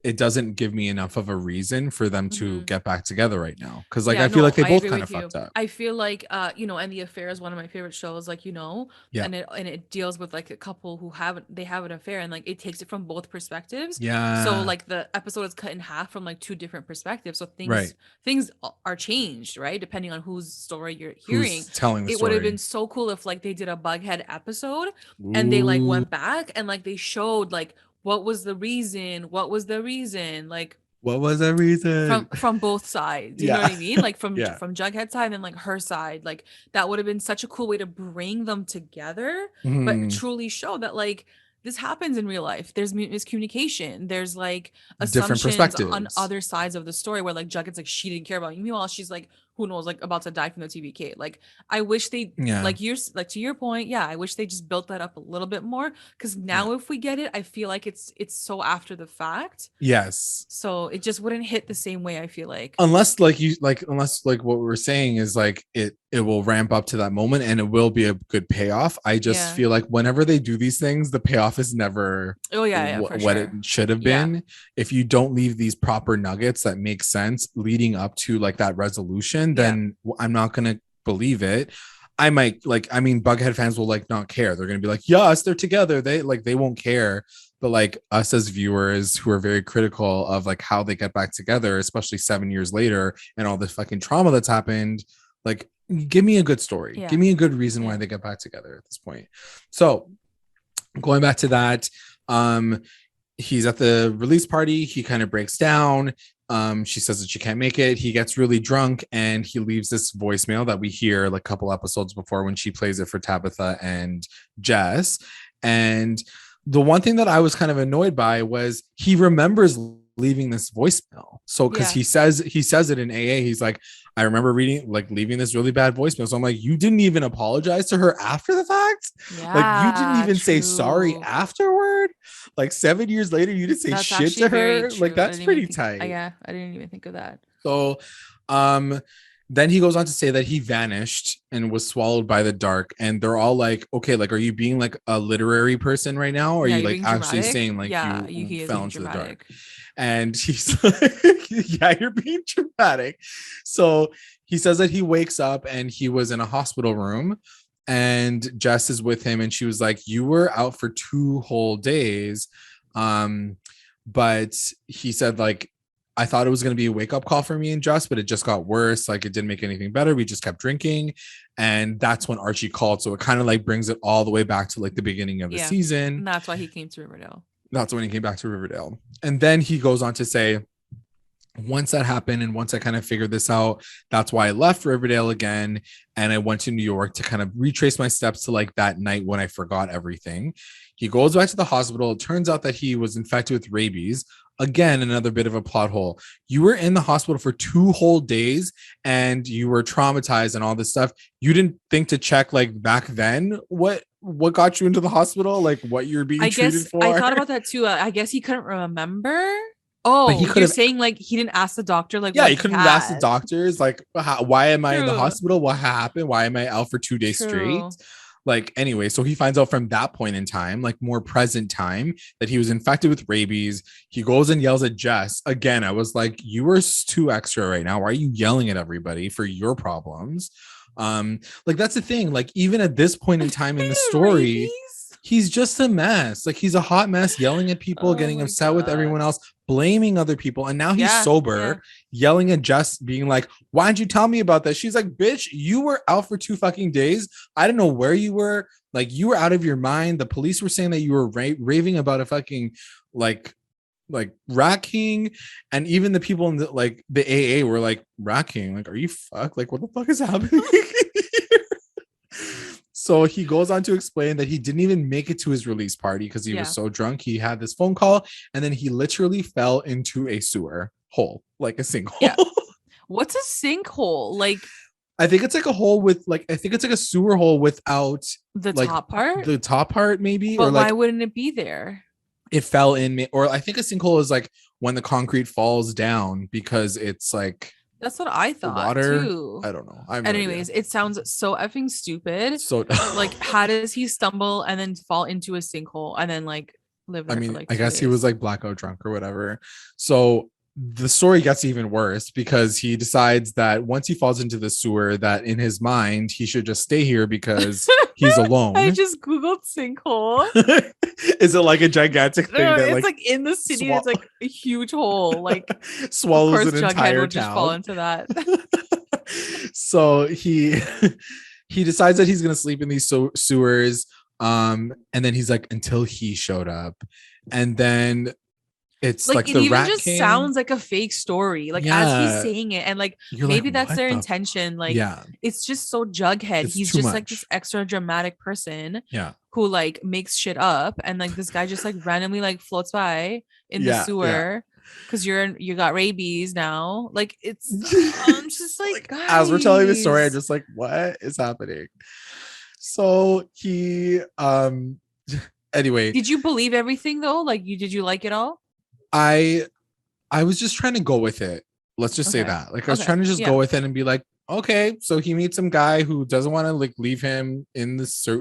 it doesn't give me enough of a reason for them to get back together right now. Cause like, I feel like they both kind of fucked up. I feel like, you know, and The Affair is one of my favorite shows, like, you know, and it deals with like a couple who have an affair and like, it takes it from both perspectives. Yeah. So like the episode is cut in half from like 2 different perspectives. So things are changed, right? Depending on whose story you're hearing. Who's telling the story. It would have been so cool if like they did a Bughead episode and they like went back and like they showed like, what was the reason? Like, what was the reason from both sides? You know what I mean? Like from Jughead's side and like her side. Like that would have been such a cool way to bring them together, but truly show that like this happens in real life. There's miscommunication. There's like assumptions on other sides of the story where like Jughead's like, she didn't care about you. Meanwhile, she's like, who knows, like about to die from the TBK. Like I wish they like to your point, I wish they just built that up a little bit more, because now if we get it, I feel like it's so after the fact. Yes. So it just wouldn't hit the same way, I feel like. Unless what we're saying is like it will ramp up to that moment and it will be a good payoff. I just feel like whenever they do these things, the payoff is never what it should have been. If you don't leave these proper nuggets that make sense leading up to like that resolution, then I'm not gonna believe it. I might Bughead fans will like not care. They're gonna be like, yes, they're together. They won't care. But like us as viewers who are very critical of like how they get back together, especially 7 years later and all this fucking trauma that's happened, like give me a good story. Give me a good reason why they get back together at this point. So going back to that, he's at the release party. He kind of breaks down. She says that she can't make it. He gets really drunk and he leaves this voicemail that we hear like a couple episodes before when she plays it for Tabitha and Jess. And the one thing that I was kind of annoyed by was he remembers leaving this voicemail. So because he says it in AA, he's like, I remember leaving this really bad voicemail. So I'm like, you didn't even apologize to her after the fact? Like you didn't even say sorry afterward? Like 7 years later, you didn't say shit to her? Like that's pretty tight. I didn't even think of that. So then he goes on to say that he vanished and was swallowed by the dark. And they're all like, okay, like, are you being like a literary person right now? Or are you like actually dramatic? Saying like you fell into the dark? And he's like, yeah, you're being dramatic. So he says that he wakes up and he was in a hospital room and Jess is with him. And she was like, you were out for 2 whole days. But he said like, I thought it was going to be a wake up call for me and Jess, but it just got worse. Like it didn't make anything better. We just kept drinking. And that's when Archie called. So it kind of like brings it all the way back to like the beginning of the season. And that's why he came to Riverdale. That's when he came back to Riverdale. And then he goes on to say, once that happened and once I kind of figured this out, that's why I left Riverdale again. And I went to New York to kind of retrace my steps to like that night when I forgot everything. He goes back to the hospital. It turns out that he was infected with rabies. Again, another bit of a plot hole. You were in the hospital for 2 whole days and you were traumatized and all this stuff. You didn't think to check like back then what got you into the hospital, like what you're being treated for? I thought about that too. I guess he couldn't remember. Oh, you're saying like he didn't ask the doctor, like he couldn't ask the doctors like why am I in the hospital? What happened? Why am I out for 2 days straight? Like, anyway, so he finds out from that point in time, like more present time, that he was infected with rabies. He goes and yells at Jess. Again, I was like, you are too extra right now. Why are you yelling at everybody for your problems? Like, that's the thing. Like, even at this point in time in the story, he's just a mess. Like, he's a hot mess, yelling at people, getting upset with everyone else, blaming other people. And now he's sober, yelling at Jess, being like, why didn't you tell me about this? She's like, bitch, you were out for 2 fucking days. I don't know where you were. Like, you were out of your mind. The police were saying that you were raving about a fucking like Rat King. And even the people in the AA were like, Rat King, like, are you fucked? Like, what the fuck is happening? So he goes on to explain that he didn't even make it to his release party because he was so drunk. He had this phone call and then he literally fell into a sewer hole, like a sinkhole. Yeah. What's a sinkhole? Like, I think it's like a hole with I think it's like a sewer hole without the top part. The top part, maybe. But why wouldn't it be there? It fell in, or I think a sinkhole is like when the concrete falls down because it's like. That's what I thought water too. I don't know. Anyways, it sounds so effing stupid. So like, how does he stumble and then fall into a sinkhole and then like live there? I mean, I guess he was like blackout drunk or whatever. So the story gets even worse because he decides that once he falls into the sewer, that in his mind he should just stay here because he's alone. I just googled sinkhole. Is it like a gigantic thing? No, it's like in the city. It's like a huge hole. Like, swallows an entire would just fall into that. So he decides that he's gonna sleep in these sewers. And then he's like, until he showed up, and then. It's like it the even Rat just King. Sounds like a fake story. Like as he's saying it, and like you're maybe like, that's their intention. Like it's just so Jughead. He's just much. Like this extra dramatic person. Yeah. Who like makes shit up, and like this guy just like randomly like floats by in the sewer because you got rabies now. Like it's I'm just like as we're telling the story, I'm just like, what is happening? So he anyway. Did you believe everything though? Like did you like it all? I was just trying to go with it. Let's just say that. Like I was trying to just go with it and be like, okay, so he meets some guy who doesn't want to like leave him in the so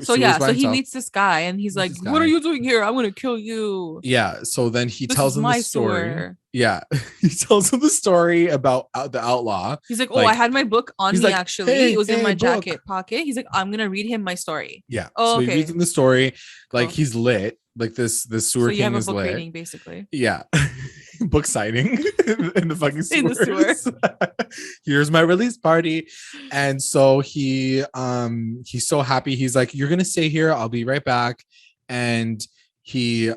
he meets this guy and he's like, what are you doing here? I'm gonna kill you. Yeah. So then he tells him the story. Yeah. He tells him the story about the outlaw. He's like, I had my book on me, like, actually. It was in my jacket pocket. He's like, I'm gonna read him my story. Yeah. So he reads him the story. Like he's lit. Like this sewer king is lit. So you have a book reading, basically. Yeah. Book signing in the fucking sewers. In the sewer. Here's my release party. And so he's so happy. He's like, you're gonna stay here, I'll be right back. And he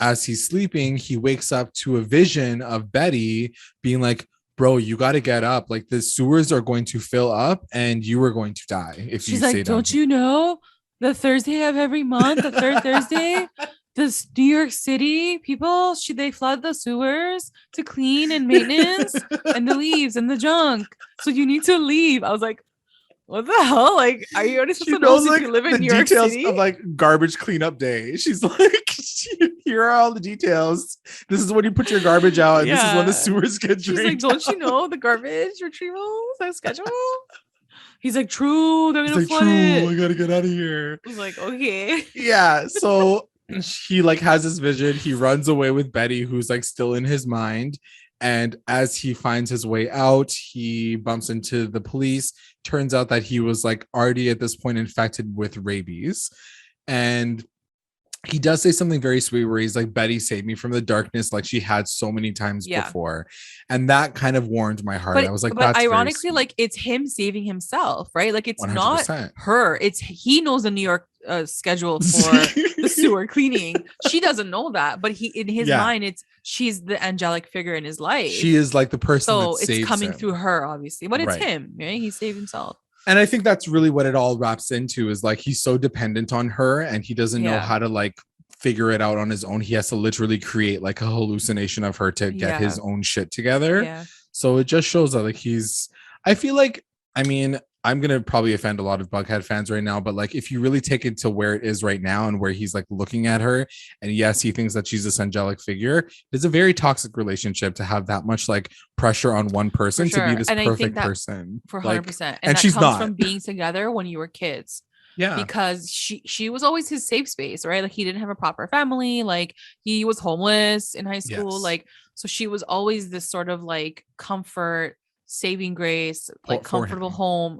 as he's sleeping, he wakes up to a vision of Betty being like, bro, you got to get up. Like the sewers are going to fill up and you are going to die if you stay down. She's like, don't you know the Thursday of every month, the third Thursday, this New York City people, they flood the sewers to clean and maintenance and the leaves and the junk. So you need to leave. I was like, what the hell? Like, are you already supposed to know if you live in New York City? Of like garbage cleanup day. She's like, here are all the details. This is when you put your garbage out, and this is when the sewers get drained. She's like, don't you know the garbage retrieval schedule? He's like, true, they're gonna flood it. I gotta get out of here. I was like, okay. Yeah. So he like has this vision. He runs away with Betty, who's like still in his mind. And as he finds his way out, he bumps into the police. Turns out that he was like already at this point infected with rabies. And he does say something very sweet where he's like, Betty saved me from the darkness like she had so many times before. And that kind of warmed my heart. I was like, but ironically, like it's him saving himself, right? Like it's 100%. Not her. It's he knows the New York schedule for the sewer cleaning. She doesn't know that, but he in his mind, she's the angelic figure in his life. She is like the person. So it's coming through her, obviously, but it's him, right? He saved himself. And I think that's really what it all wraps into is like he's so dependent on her and he doesn't know how to like figure it out on his own. He has to literally create like a hallucination of her to get his own shit together. Yeah. So it just shows that like I feel like, I mean, I'm going to probably offend a lot of Bughead fans right now, but like if you really take it to where it is right now and where he's like looking at her and yes, he thinks that she's this angelic figure, it's a very toxic relationship to have that much like pressure on one person to be this perfect person. For 100%. And that she's comes from being together when you were kids. Yeah. because she was always his safe space, right? Like he didn't have a proper family, like he was homeless in high school, Yes. like so she was always this sort of like comfort, saving grace, like comfortable home,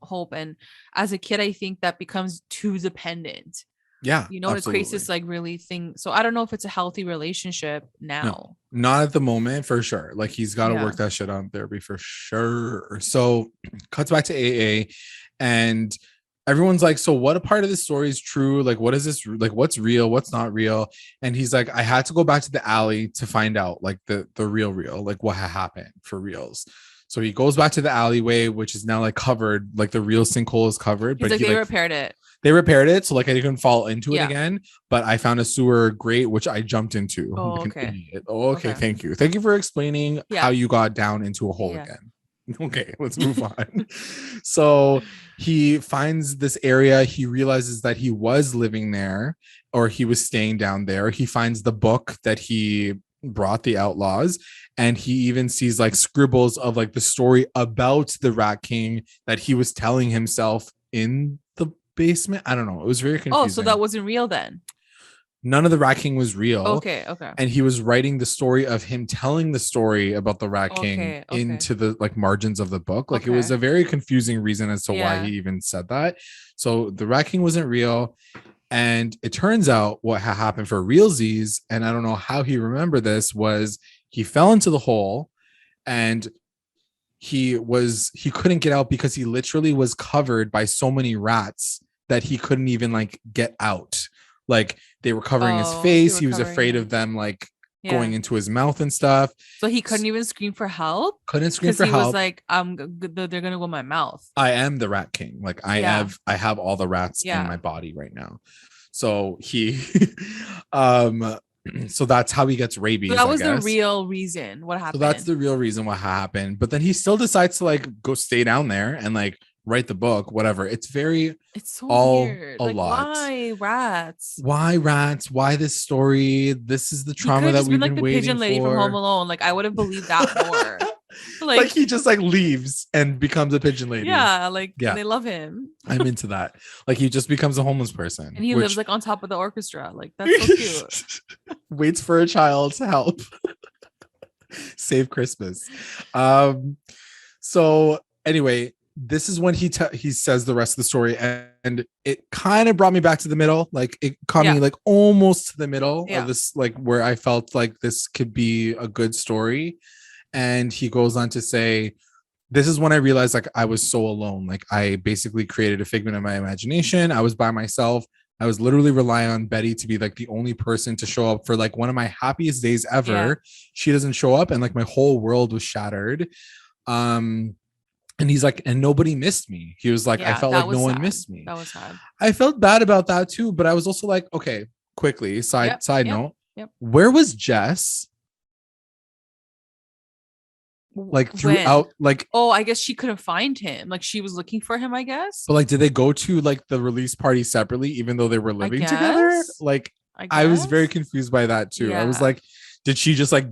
hope. And as a kid, I think that becomes too dependent. Yeah, You know, and it creates this like really thing. So I don't know if it's a healthy relationship now. No, not at the moment, for sure. Like he's got to work that shit on therapy for sure. So cuts back to AA, and everyone's like, so what a part of this story is true? Like, what is this? Like, what's real? What's not real? And he's like, I had to go back to the alley to find out like the real, like what happened for reals. So he goes back to the alleyway, which is now like covered, like the real sinkhole is covered. He's but they repaired it. They repaired it, so like I didn't fall into it again. But I found a sewer grate, which I jumped into. Oh, okay. Okay. Thank you for explaining how you got down into a hole again. Okay, let's move on. So he finds this area. He realizes that he was living there, or he was staying down there. He finds the book that he brought, the Outlaws, and he even sees like scribbles of like the story about the Rat King that he was telling himself in the basement. I don't know. It was very confusing. Oh, so that wasn't real then? None of the Rat King was real. Okay. And he was writing the story of him telling the story about the Rat King into the like margins of the book. Like it was a very confusing reason as to why he even said that. So the Rat King wasn't real. And it turns out what happened for realsies, and I don't know how he remembered this, was he fell into the hole and he couldn't get out because he literally was covered by so many rats that he couldn't even like get out. Like they were covering his face. He was afraid of them like going into his mouth and stuff. So he couldn't even scream for help. Couldn't scream for help. He was like, they're gonna go in my mouth. I am the Rat King. Like I have all the rats in my body right now. So he so that's how he gets rabies. So that was the real reason what happened. So that's the real reason what happened. But then he still decides to like go stay down there and like write the book, whatever. It's so weird. Like, lot. Why rats? Why this story? This is the trauma that we've been waiting for. Like the pigeon lady from Home Alone. Like I would have believed that more. Like he just like leaves and becomes a pigeon lady. Yeah, they love him. I'm into that. Like he just becomes a homeless person. And he lives like on top of the orchestra. Like that's so cute. Waits for a child to help. Save Christmas. So anyway, this is when he says the rest of the story, and it kind of brought me back to the middle. Like it caught me like almost to the middle of this, like where I felt like this could be a good story. And he goes on to say, this is when I realized like I was so alone. Like I basically created a figment of my imagination. I was by myself. I was literally relying on Betty to be like the only person to show up for like one of my happiest days ever. Yeah. She doesn't show up, and like my whole world was shattered. And he's like, and nobody missed me. He was like, I felt like no one missed me. That was sad. I felt bad about that too, but I was also like, okay, quickly, side note. Where was Jess? Like throughout, like, I guess she couldn't find him. Like she was looking for him, I guess. But like, did they go to like the release party separately, even though they were living together? Like, I was very confused by that too. I was like, did she just like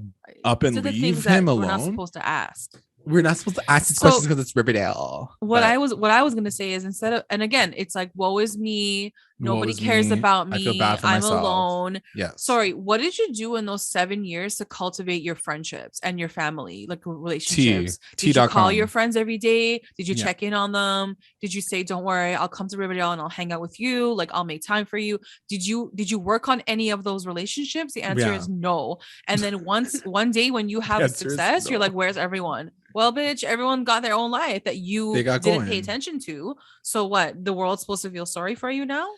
up and leave him alone? We're not supposed to ask. We're not supposed to ask these questions because it's Riverdale. What I was gonna say is, instead of, and again, it's like, woe is me. Nobody cares about me. I feel bad for myself. Alone. Yes. Sorry. What did you do in those 7 years to cultivate your friendships and your family, like relationships? Did you call your friends every day? Did you check in on them? Did you say, don't worry, I'll come to Riverdale and I'll hang out with you. Like I'll make time for you. Did you work on any of those relationships? The answer is no. And then one day when you have success, you're like, where's everyone? Well, bitch, everyone got their own life that you didn't pay attention to. So what? The world's supposed to feel sorry for you now?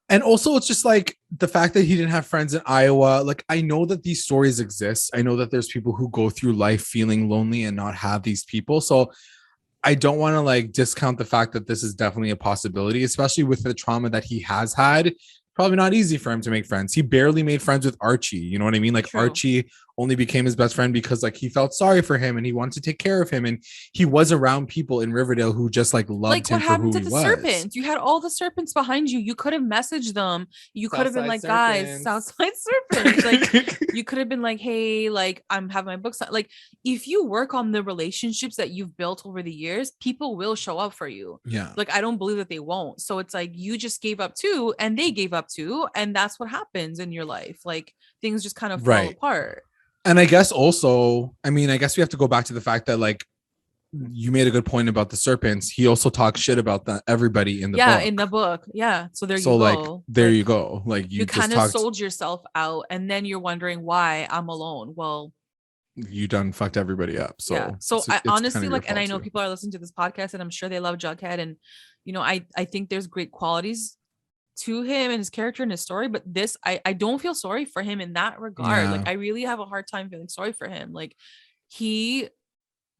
And also, it's just like the fact that he didn't have friends in Iowa. Like, I know that these stories exist. I know that there's people who go through life feeling lonely and not have these people. So I don't want to like discount the fact that this is definitely a possibility, especially with the trauma that he has had. Probably not easy for him to make friends. He barely made friends with Archie. You know what I mean? Like Archie only became his best friend because like he felt sorry for him and he wanted to take care of him, and he was around people in Riverdale who just like loved him for who he was. Serpents? You had all the serpents behind you. You could have messaged them. You could have been like, guys, Southside Serpents. Like you could have been like, hey, like I'm having my books. Like if you work on the relationships that you've built over the years, people will show up for you. Yeah. Like I don't believe that they won't. So it's like you just gave up too, and they gave up too, and that's what happens in your life. Like things just kind of fall apart. And I guess also, I mean, I guess we have to go back to the fact that like you made a good point about the serpents. He also talks shit about everybody in the book. In the book. Yeah. So there you go. Like there you go. Like you kind of sold yourself out, and then you're wondering why I'm alone. Well, you done fucked everybody up. So yeah. So I honestly like, and I know people are listening to this podcast, and I'm sure they love Jughead, and you know, I think there's great qualities to him and his character and his story, but this I don't feel sorry for him in that regard. Like I really have a hard time feeling sorry for him. Like he,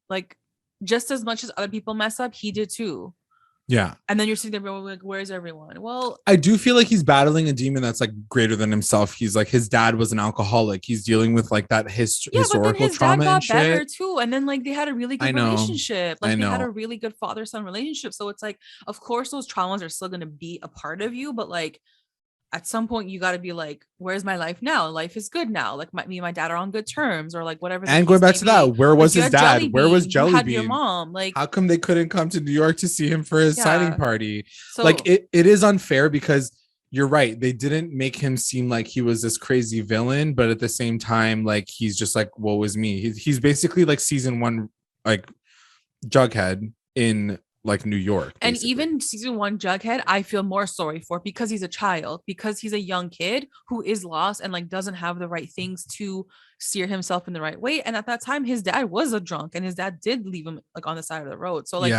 like, just as much as other people mess up, he did too. Yeah. And then you're sitting there like, where's everyone? Well, I do feel like he's battling a demon that's like greater than himself. He's like, his dad was an alcoholic. He's dealing with like that historical trauma and shit. Better too. And then like they had a really good relationship. Like they had a really good father-son relationship. So it's like, of course those traumas are still going to be a part of you, but like at some point you got to be like, where's my life now? Life is good now. Like me and my dad are on good terms, or like whatever. And going back to that, where was his dad? Where was Jellybean? Your mom. Like, how come they couldn't come to New York to see him for his signing party? So like it is unfair because you're right. They didn't make him seem like he was this crazy villain, but at the same time, like he's just like, woe is me. He's basically like season 1, like Jughead in like New York, basically. And even season 1 Jughead, I feel more sorry for, because he's a child, because he's a young kid who is lost and like doesn't have the right things to steer himself in the right way. And at that time, his dad was a drunk, and his dad did leave him like on the side of the road. So like,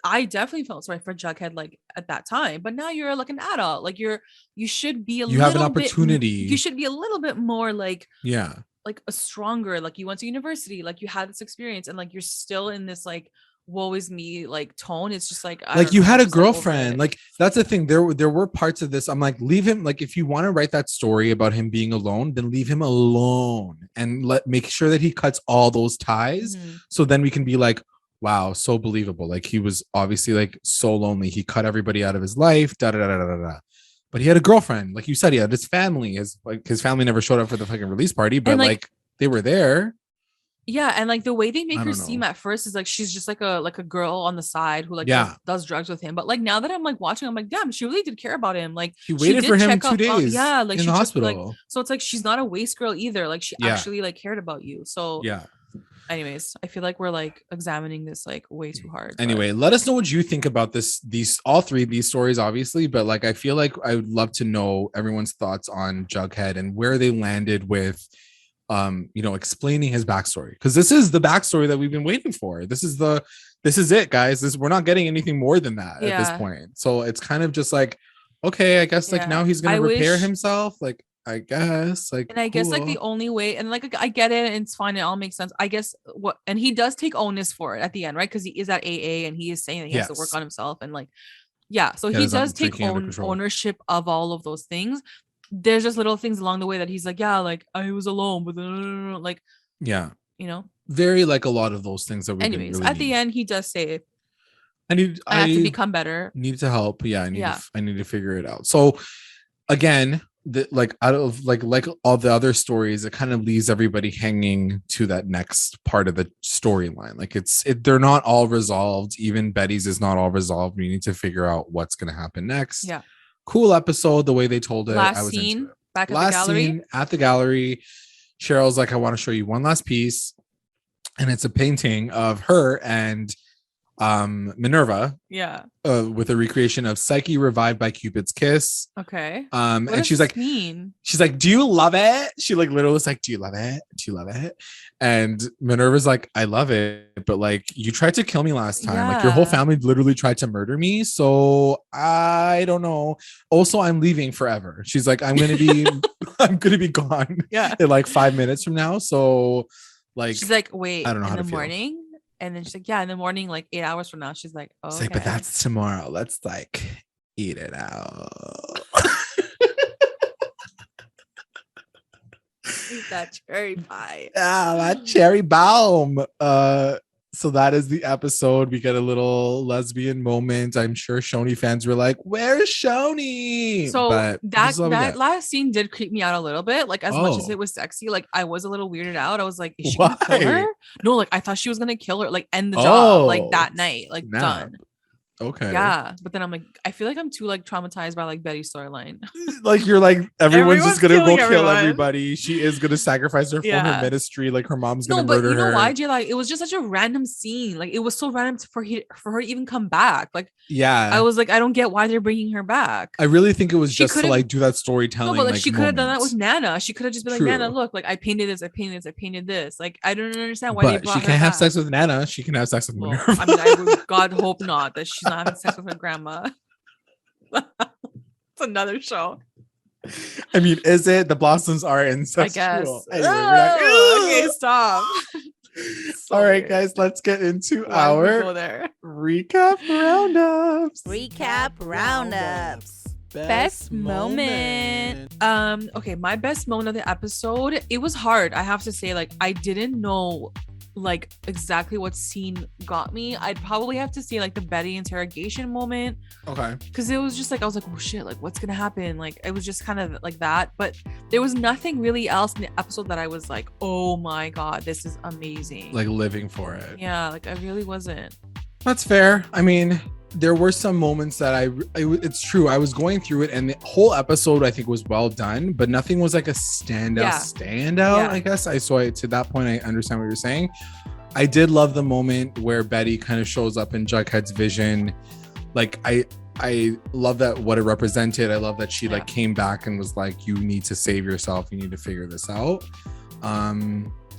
I definitely felt sorry for Jughead like at that time. But now you're like an adult, like you should be you have an opportunity. You should be a little bit more like like a stronger. Like you went to university, like you had this experience, and like you're still in this like woe is me like tone. It's just like you had a girlfriend. Like that's the thing. There were parts of this I'm like, leave him. Like if you want to write that story about him being alone, then leave him alone and make sure that he cuts all those ties. So then we can be like, wow, so believable. Like he was obviously like so lonely. He cut everybody out of his life. But he had a girlfriend. Like you said, he had his family. His family never showed up for the fucking release party, but like they were there. Yeah, and like the way they make her seem at first is like she's just like a girl on the side who like does drugs with him. But like now that I'm like watching, I'm like, damn, she really did care about him. Like she waited for him 2 days. Like in the hospital. Like, so it's like she's not a waste girl either. Like she actually like cared about you. So anyways, I feel like we're like examining this like way too hard. Anyway, let us know what you think about all three of these stories, obviously. But like, I feel like I would love to know everyone's thoughts on Jughead and where they landed with explaining his backstory, because this is the backstory that we've been waiting for. This is it, guys. We're not getting anything more than that at this point. So it's kind of just like, okay, I guess like now he's gonna repair himself. Like I guess like, and I guess like the only way, and like I get it, and it's fine, it all makes sense. I guess and he does take onus for it at the end, right? Because he is at AA and he is saying that he has to work on himself, and like so he does take ownership of all of those things. There's just little things along the way that he's like, like I was alone, but like very like a lot of those things that we anyways at the end he does say I have to become better, need to help. I need to figure it out. So again, like out of like all the other stories, it kind of leaves everybody hanging to that next part of the storyline. Like they're not all resolved. Even Betty's is not all resolved. We need to figure out what's going to happen next. Cool episode, the way they told it. Last scene back at the gallery. Cheryl's like, I want to show you one last piece, and it's a painting of her and Minerva with a recreation of Psyche revived by Cupid's kiss. And she's like, do you love it? She like literally was like, do you love it? And Minerva's like, I love it, but like you tried to kill me last time. Like your whole family literally tried to murder me, so I don't know. Also, I'm leaving forever. She's like, I'm gonna be gone in like 5 minutes from now. So like she's like, wait, I don't know in how the morning. And then she's like, in the morning, like 8 hours from now. She's like, oh, okay. Like, but that's tomorrow. Let's like eat it out. Eat that cherry pie. Ah, that cherry bomb. So that is the episode. We get a little lesbian moment. I'm sure CHONI fans were like, "Where's CHONI?" So but that last scene did creep me out a little bit. Like as much as it was sexy, like I was a little weirded out. I was like, "Is she gonna kill her?" No, like I thought she was gonna kill her, like end the job, like that night, like done. Okay. Yeah, but then I'm like, I feel like I'm too like traumatized by like Betty's storyline. Like you're like everyone's just gonna go kill everybody. She is gonna sacrifice her for her ministry. Like her mom's gonna murder her. No, but you know why, Jay? Like it was just such a random scene. Like it was so random for her to even come back. Like I was like, I don't get why they're bringing her back. I really think it was just to like do that storytelling. No, but like she could have done that with Nana. She could have just been like, Nana, look, like I painted this, I painted this. Like I don't understand why they brought her. She can't have sex with Nana. She can have sex with Minerva. I mean, I would God hope not that she's not having sex with her grandma. It's another show. I mean, is it? The Blossoms are incestual. I guess. Anyway, okay, stop. All right, guys, let's get into our recap roundups. Recap roundups. Best moment. Okay, my best moment of the episode. It was hard. I have to say, like, I didn't know like exactly what scene got me. I'd probably have to say like the Betty interrogation moment. Okay. Because it was just like I was like, oh shit, like what's gonna happen? Like it was just kind of like that. But there was nothing really else in the episode that I was like, oh my god, this is amazing. Like living for it. Yeah, like I really wasn't. That's fair. I mean, there were some moments that it's true. I was going through it and the whole episode I think was well done, but nothing was like a standout. Yeah. I guess to that point, I understand what you're saying. I did love the moment where Betty kind of shows up in Jughead's vision. Like I love that what it represented. I love that she like came back and was like, you need to save yourself. You need to figure this out.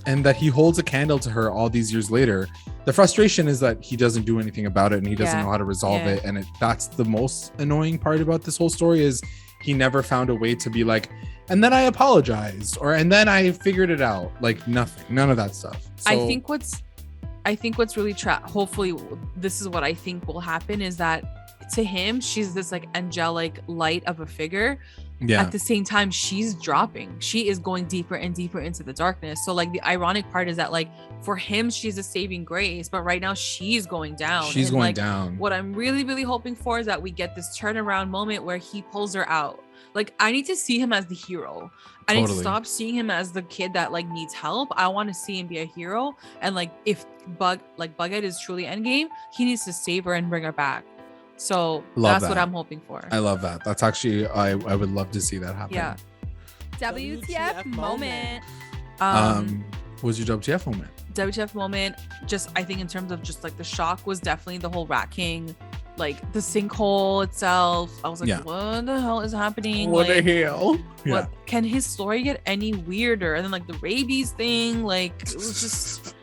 And that he holds a candle to her all these years later. The frustration is that he doesn't do anything about it and he doesn't know how to resolve it. And that's the most annoying part about this whole story is he never found a way to be like, and then I apologized and then I figured it out. Like nothing, none of that stuff. So, I think what's really hopefully this is what I think will happen is that to him, she's this like angelic light of a figure. Yeah. At the same time, she's dropping. She is going deeper and deeper into the darkness. So like the ironic part is that like for him, she's a saving grace, but right now she's going down. She's going down. What I'm really, really hoping for is that we get this turnaround moment where he pulls her out. Like I need to see him as the hero. I need to stop seeing him as the kid that like needs help. I want to see him be a hero. And like if BUGHEAD is truly endgame, he needs to save her and bring her back. So that's what I'm hoping for. I love that. That's actually, I would love to see that happen. Yeah. WTF moment. What was your WTF moment? WTF moment, just I think in terms of just like the shock was definitely the whole Rat King, like the sinkhole itself. I was like, what the hell is happening? What like, the hell? What can his story get any weirder? And then like the rabies thing, like it was just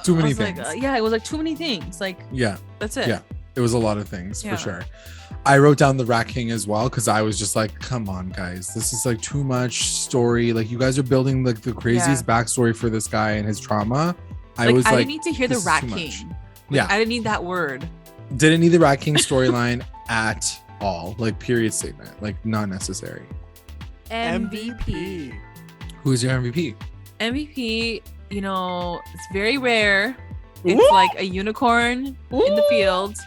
too many things. Like, it was like too many things. Like that's it. Yeah. It was a lot of things for sure. I wrote down the Rat King as well because I was just like, come on, guys. This is like too much story. Like you guys are building like the craziest backstory for this guy and his trauma. I didn't need to hear the Rat King. Like, I didn't need that word. Didn't need the Rat King storyline at all. Like period statement. Like not necessary. MVP. Who's your MVP? MVP, you know, it's very rare. It's like a unicorn in the field.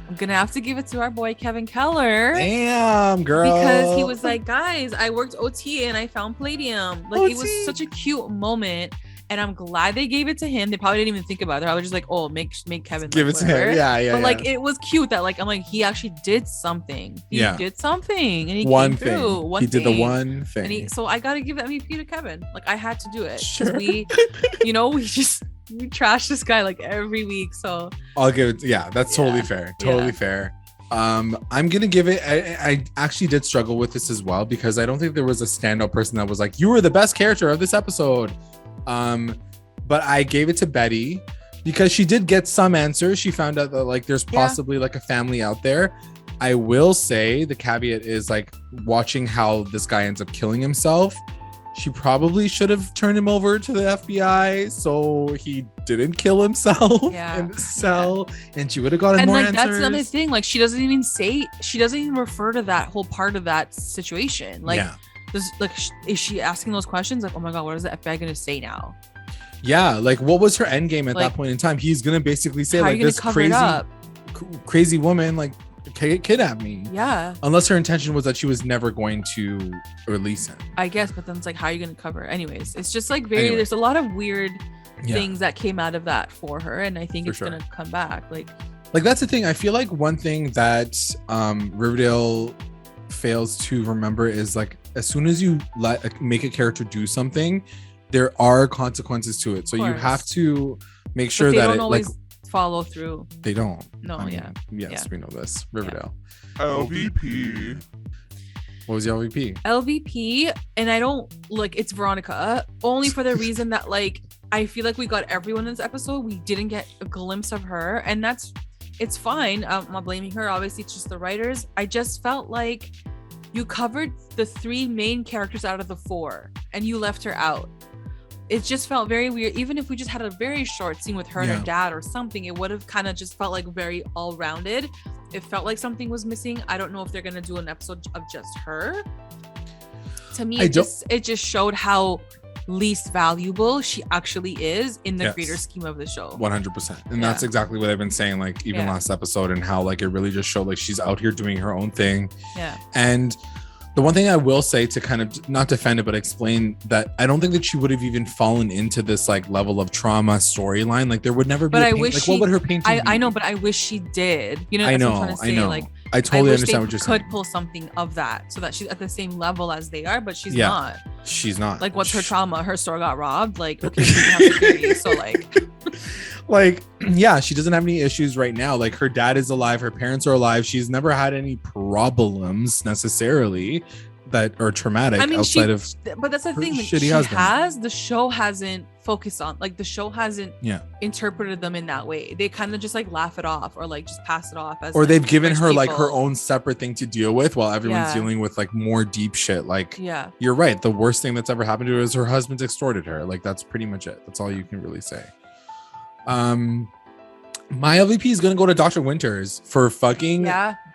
I'm gonna have to give it to our boy Kevin Keller. Damn, girl. Because he was like, guys, I worked OT and I found palladium. Like it was such a cute moment. And I'm glad they gave it to him. They probably didn't even think about it. I was just like, oh, make Kevin give it to him. Yeah. But like it was cute that like I'm like, he actually did something. He did something. And he one came thing. Through. He did the one thing. And so I gotta give the MVP to Kevin. Like I had to do it. Sure. We trash this guy like every week. So I'll give it. Yeah, that's totally fair. Totally fair. I'm gonna give it. I actually did struggle with this as well because I don't think there was a standout person that was like, you were the best character of this episode. But I gave it to Betty because she did get some answers. She found out that like there's possibly like a family out there. I will say the caveat is like watching how this guy ends up killing himself. She probably should have turned him over to the FBI so he didn't kill himself in the cell, and she would have gotten more answers. That's another thing. Like she doesn't even refer to that whole part of that situation. Like is she asking those questions? Like, oh my god, what is the FBI gonna say now? Yeah, like what was her end game at that point in time? He's gonna basically say like this crazy woman like kidnapped me. Yeah. Unless her intention was that she was never going to release him. I guess, but then it's like, how are you gonna cover it? Anyways, it's just like there's a lot of weird things that came out of that for her, and I think it's gonna come back. Like that's the thing. I feel like one thing that Riverdale fails to remember is like as soon as you make a character do something, there are consequences to it. So you have to make sure that it like follow through. They don't. No, Yes, we know this. Riverdale. LVP. What was the LVP? LVP, and I don't like it's Veronica only for the reason that like I feel like we got everyone in this episode. We didn't get a glimpse of her, and it's fine. I'm not blaming her. Obviously, it's just the writers. I just felt like you covered the 3 main characters out of the 4, and you left her out. It just felt very weird. Even if we just had a very short scene with her and her dad or something, it would have kind of just felt like very all-rounded. It felt like something was missing. I don't know if they're gonna do an episode of just her. To me, it just showed how least valuable she actually is in the greater scheme of the show. 100%. And that's exactly what I've been saying, like even last episode, and how like it really just showed like she's out here doing her own thing. Yeah. And the one thing I will say to kind of not defend it, but explain that I don't think that she would have even fallen into this like level of trauma storyline. Like there would never be. But I wish what would her painting be? I know, but I wish she did. You know, I know. Like I totally understand what you're saying. Could pull something of that so that she's at the same level as they are, but she's not. She's not. Like, what's her trauma? Her store got robbed. Like, okay, she doesn't have security, so like. Like, yeah, she doesn't have any issues right now. Like her dad is alive, her parents are alive. She's never had any problems necessarily that are traumatic outside of. But that's the thing. Like, the show hasn't focused on. Like the show hasn't interpreted them in that way. They kind of just like laugh it off or like just pass it off as. Or they've given her like her own separate thing to deal with while everyone's dealing with like more deep shit. Like, you're right. The worst thing that's ever happened to her is her husband's extorted her. Like that's pretty much it. That's all you can really say. My LVP is gonna go to Dr. Winters for fucking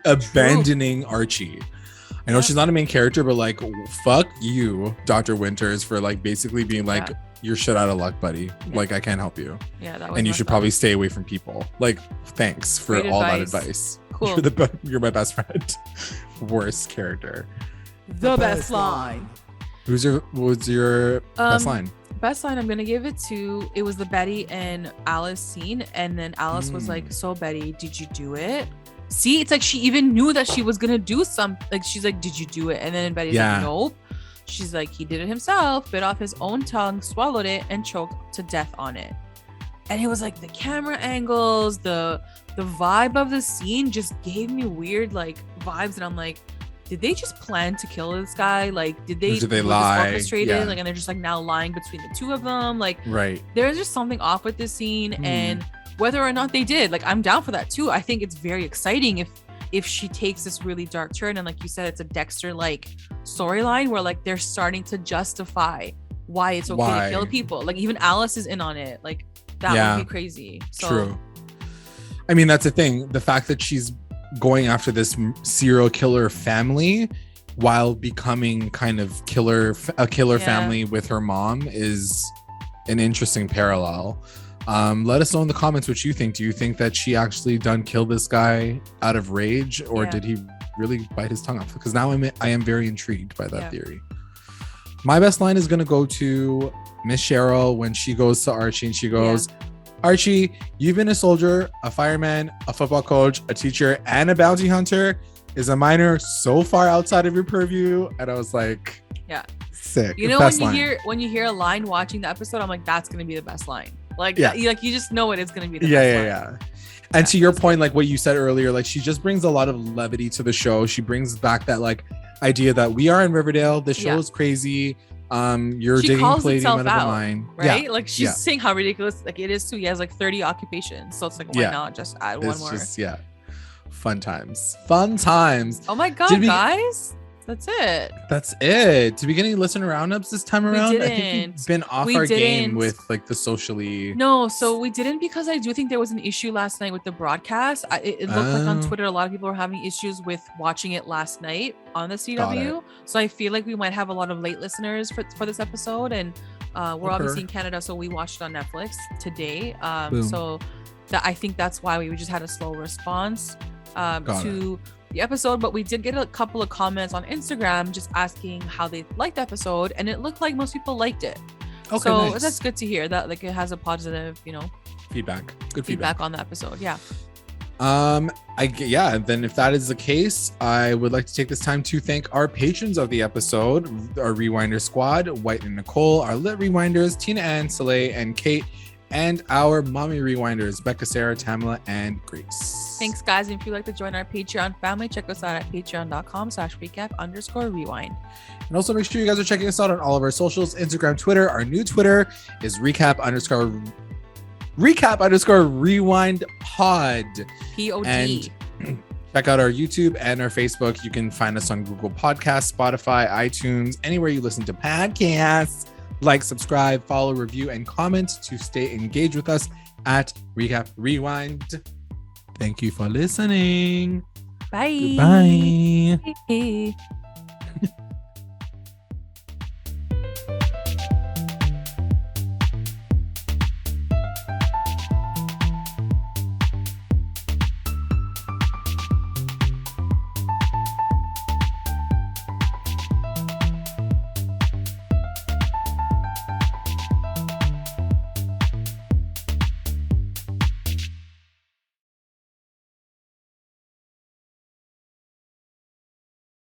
abandoning Archie. I know she's not a main character, but like fuck you, Dr. Winters, for like basically being like you're shit out of luck, buddy. Like I can't help you. And you should probably stay away from people. Like thanks for all that advice. Cool. You're my best friend. Worst character. The best line. What was your best line? Best line, I'm gonna give it to, it was the Betty and Alice scene, and then Alice was like, so Betty, did you do it? See, it's like she even knew that she was gonna do something. Like she's like, did you do it? And then Betty's like, nope. She's like, he did it himself, bit off his own tongue, swallowed it, and choked to death on it. And it was like the camera angles, the vibe of the scene just gave me weird like vibes, and I'm like, did they just plan to kill this guy? Like, did they lie? Orchestrated? Like, and they're just like now lying between the two of them. Like, there's just something off with this scene, and whether or not they did, like, I'm down for that too. I think it's very exciting if she takes this really dark turn, and like you said, it's a Dexter like storyline where like they're starting to justify why it's okay to kill people. Like even Alice is in on it. Like that would be crazy. So, true. I mean, that's the thing. The fact that she's going after this serial killer family while becoming kind of a killer family with her mom is an interesting parallel. Let us know in the comments what you think. Do you think that she actually done killed this guy out of rage, or did he really bite his tongue off? Because now I am very intrigued by that theory. My best line is going to go to Miss Cheryl when she goes to Archie and she goes, Archie, you've been a soldier, a fireman, a football coach, a teacher, and a bounty hunter. Is a minor so far outside of your purview? And I was like, sick. You know, when you hear a line watching the episode, I'm like, that's gonna be the best line. Like, you just know it's gonna be the best line. And to your point, like what you said earlier, like she just brings a lot of levity to the show. She brings back that like idea that we are in Riverdale. The show is crazy. You're digging palladium out of the mine, right? Like she's saying how ridiculous like it is too. He has like 30 occupations, so it's like why not just add one more? Just, fun times. Oh my god, guys, That's it. That's it. Did we get any listener roundups this time around? I think didn't. we've been off We our game didn't. with like the socially. No, so we didn't because I do think there was an issue last night with the broadcast. It looked like on Oh. Twitter a lot of people were having issues with watching it last night on the Got CW. So I feel like we might have a lot of late listeners for this episode, and we're obviously in Canada, so we watched it on Netflix today. Boom. So I think that's why we just had a slow response Got to the episode, but we did get a couple of comments on Instagram just asking how they liked the episode, and it looked like most people liked it. Okay, So nice. that's good to hear that like it has a positive, Feedback. Good feedback on the episode. Yeah. Then if that is the case, I would like to take this time to thank our patrons of the episode, our Rewinder squad, White and Nicole, our Lit Rewinders, Tina Ann, Soleil, and Kate, and our Mommy Rewinders, Becca, Sarah, Tamala, and Grace. Thanks, guys. And if you'd like to join our Patreon family, check us out at patreon.com/recap_rewind. And also make sure you guys are checking us out on all of our socials, Instagram, Twitter. Our new Twitter is recap_rewind pod. POD. And check out our YouTube and our Facebook. You can find us on Google Podcasts, Spotify, iTunes, anywhere you listen to podcasts. Like, subscribe, follow, review, and comment to stay engaged with us at Recap Rewind. Thank you for listening. Bye. Goodbye. Bye.